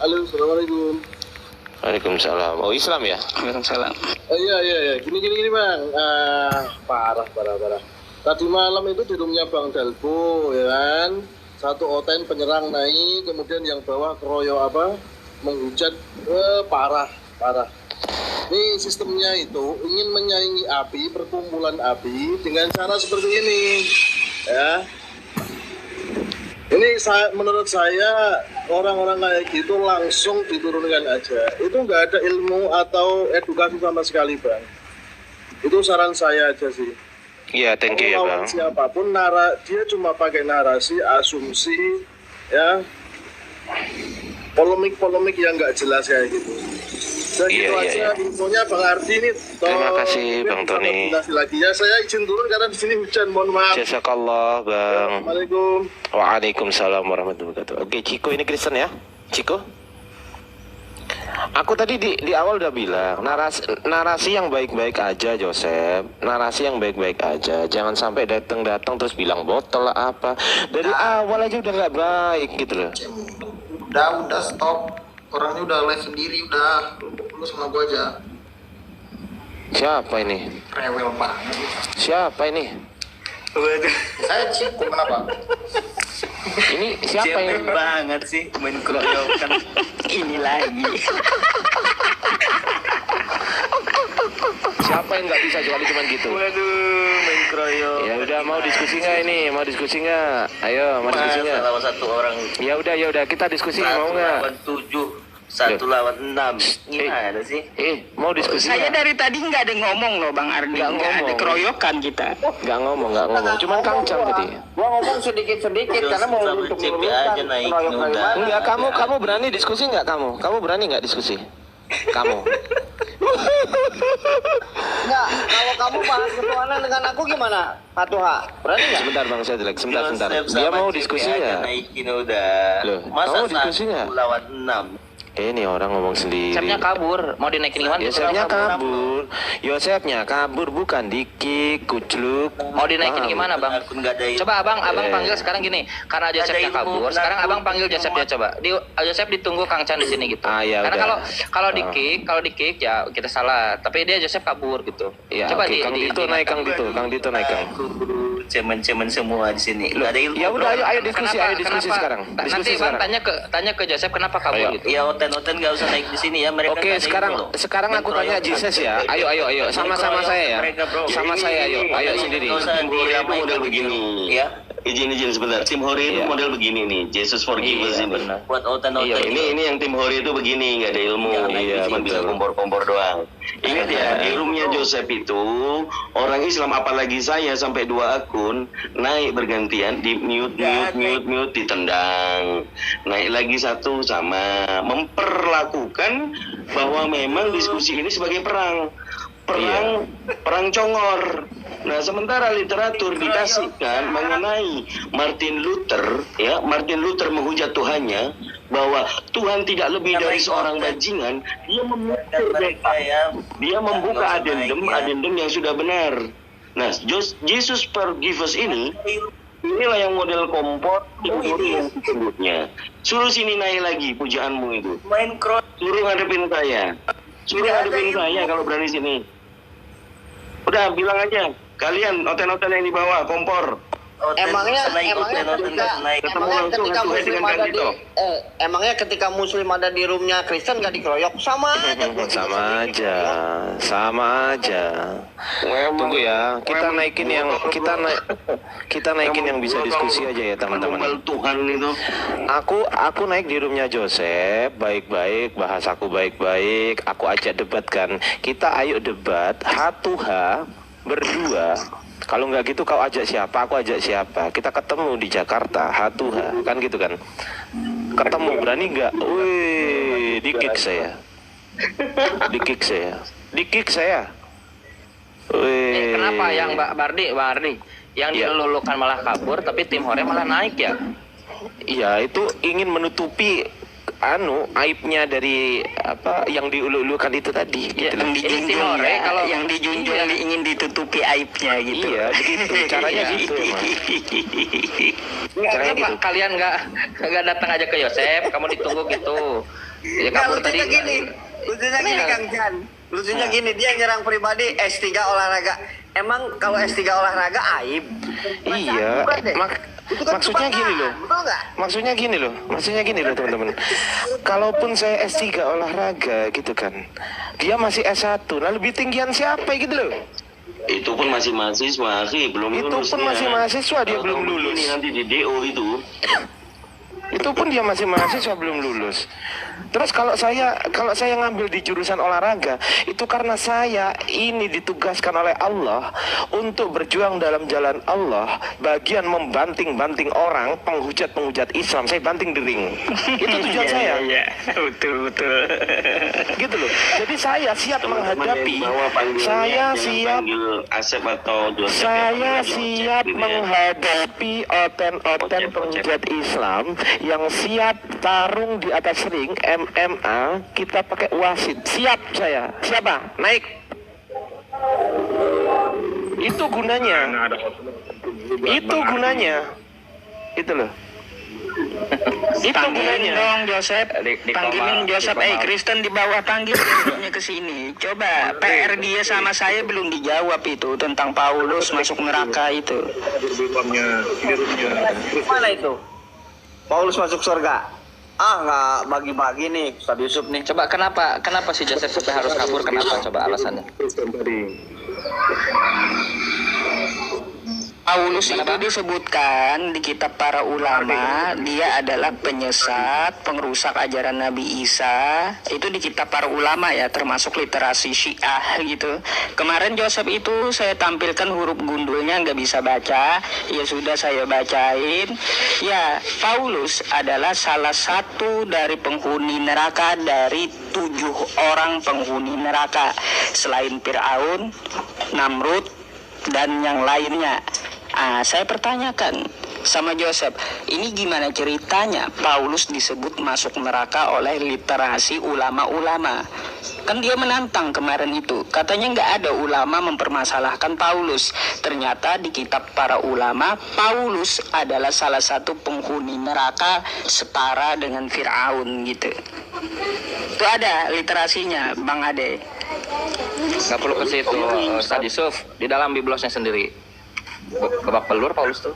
Assalamualaikum. Waalaikumsalam. Oh, Islam ya? Waalaikumsalam. Iya. Gini Bang. Parah. Tadi malam itu di rumahnya Bang Dalbo, ya kan? Satu oten penyerang naik, kemudian yang bawah keroyok menghujat, parah. Ini sistemnya itu ingin menyaingi api, perkumpulan api dengan cara seperti ini, ya. Ini menurut saya orang-orang kayak gitu langsung diturunkan aja. Itu nggak ada ilmu atau edukasi sama sekali Bang. Itu saran saya aja sih. Iya, thank you ya Bang. Siapapun dia cuma pakai narasi, asumsi, ya, polemik yang nggak jelas kayak gitu. Segitu aja infonya Bang Ardi ini. Terima kasih Bang Tony. Lagi ya, saya izin turun karena di sini hujan, mohon maaf. Jazakallah Bang. Assalamualaikum. Waalaikumsalam warahmatullahi wabarakatuh. Oke, Ciko ini Kristen ya? Ciko? Aku tadi di awal udah bilang narasi yang baik-baik aja, Joseph. Narasi yang baik-baik aja. Jangan sampai datang terus bilang botol lah apa. Dari awal aja udah nggak baik gitu loh. Udah stop. Orangnya udah live sendiri, udah. Lu sama gua aja. Siapa ini? Rewel banget. Siapa ini? Saya Ciko, kenapa? Ini siapa yang banget sih main keroyokan ini lagi? Siapa yang nggak bisa jual cuma gitu? Waduh, main keroyok. Ya udah, mau diskusi nggak ini? Mau diskusi nggak? Ayo, mau diskusi nggak? Salah satu orang. Ya udah kita diskusi, mau nggak? 1 lawan 6. Gimana sih? Mau diskusi? Saya dari tadi nggak ada ngomong loh Bang Ardi. Nggak ada keroyokan kita. Nggak ngomong. Cuman Kangcang tadi. Gua ngomong sedikit-sedikit karena mau untuk aja naik udah. Enggak, kamu berani diskusi nggak kamu? Kamu berani nggak diskusi? Kamu? Enggak, kalau kamu bahas ketuhanan dengan aku gimana? H2H, berani nggak? Sebentar Bang, saya jelek. Sebentar. Dia mau diskusi ya? Naikin udah. Loh, masa mau diskusi nggak? 1 lawan 6. Ini orang ngomong sendiri. Yosepnya kabur, mau dinaikin gimana? Yosepnya kabur. Yosepnya kabur, bukan dikik, kucluk. Mau dinaikin gimana Bang? Coba abang panggil sekarang gini. Karena Yosepnya kabur, sekarang abang panggil Yosepnya coba. Yosep ditunggu Kang Chan di sini gitu. Ya karena kalau di kick ya kita salah. Tapi dia Yosep kabur gitu. Ya, coba Kang Dito naik Kang Dito naik Kang. Cemen semua di sini. Ya udah, ayo diskusi sekarang. Nanti Bang tanya ke Yosep kenapa kabur gitu. Ya Oten nggak usah naik di sini ya, mereka. Oke, sekarang aku tanya Jesus ya. Ayo sama-sama saya ya. Sama saya ayo sendiri. Model begini ya. Izin sebentar. Tim Hori itu model begini nih. Jesus forgive us ini. Buat Oten. Ini yang tim Hori itu begini, nggak ada ilmu. Cuma bisa kompor doang. Ingat ya, di roomnya Joseph itu orang Islam, apalagi saya sampai 2 akun naik bergantian, di mute, ditendang, naik lagi satu, sama memperlakukan bahwa memang diskusi ini sebagai perang congor. Nah, sementara literatur dikasihkan mengenai Martin Luther menghujat Tuhannya bahwa Tuhan tidak lebih dari seorang bajingan. Dia membuka adendum yang sudah benar. Nah, Jesus forgive us inilah yang model kompor yang disebutnya. Suruh sini naik lagi pujaanmu itu. Suruh ngadepin saya. Kalau berani sini. Udah bilang aja, kalian oten-oten yang dibawa kompor. Emangnya ketika muslim ada di roomnya Kristen gak dikeroyok? Sama aja. Tunggu ya, kita naikin yang bisa diskusi aja ya teman-teman. Tuhan itu. Aku naik di roomnya Joseph, baik-baik, bahasaku baik-baik, aku ajak debat kan. Kita ayo debat H2H berdua. Kalau nggak gitu kau ajak siapa, aku ajak siapa. Kita ketemu di Jakarta, H2H, kan gitu kan. Ketemu, berani nggak? Wih, di-kick saya. Wih. Kenapa yang Mbak Bardi, yang dilulukan malah kabur, tapi tim Hore malah naik ya? Iya, itu ingin menutupi aibnya dari apa yang diulu-ulukan itu tadi gitu. Yang dijunjung ingin ditutupi aibnya gitu. Iya, begitu. Caranya gitu. Caranya gitu. Kalian nggak datang aja ke Yosep, kamu ditunggu gitu. Ya kabur tadi. Lucunya gini Kang Jan. Lucunya gini, dia nyerang pribadi S3 olahraga. Emang kalau S3 olahraga aib? Iya. Maksudnya gini loh teman-teman. Kalaupun saya S3 olahraga gitu kan, dia masih S1. Nah, lebih tinggian siapa gitu loh? Itu pun masih mahasiswa sih, belum lulus. Itu pun masih mahasiswa, dia belum lulus. Ini nanti di DO itu. Itu pun dia masih mahasiswa belum lulus. Terus kalau saya ngambil di jurusan olahraga itu karena saya ini ditugaskan oleh Allah untuk berjuang dalam jalan Allah, bagian membanting-banting orang, penghujat Islam, saya banting di ring. Itu tujuan saya. Iya, betul. Gitu loh. Jadi saya siap menghadapi, saya siap menghadapi oten penghujat Islam yang siap tarung di atas ring MMA, kita pakai wasit. Siap saya. Siapa? Naik. Itu gunanya. Itu loh. Panggilin dong Joseph, panggilin Joseph. Kristen di bawah, panggil duduknya ke sini. Coba PR dia sama saya belum dijawab itu tentang Paulus masuk neraka itu. Mana itu? Paulus masuk surga. Nggak bagi-bagi nih Ustaz Yusuf nih. Coba kenapa si Joseph sampai harus kabur? Kenapa? Coba alasannya. Paulus itu disebutkan di kitab para ulama, dia adalah penyesat, pengrusak ajaran Nabi Isa. Itu di kitab para ulama ya, termasuk literasi Syiah gitu. Kemarin Joseph itu saya tampilkan huruf gundulnya, nggak bisa baca. Ya sudah saya bacain. Ya, Paulus adalah salah satu dari penghuni neraka dari 7 orang penghuni neraka. Selain Fir'aun, Namrud, dan yang lainnya. Saya pertanyakan sama Joseph, ini gimana ceritanya Paulus disebut masuk neraka oleh literasi ulama-ulama? Kan dia menantang kemarin itu, katanya nggak ada ulama mempermasalahkan Paulus. Ternyata di kitab para ulama, Paulus adalah salah satu penghuni neraka setara dengan Fir'aun gitu. Itu ada literasinya, Bang Ade. Nggak perlu ke situ, Ustaz Yusuf, di dalam biblosnya sendiri. Babak belur Paulus tuh.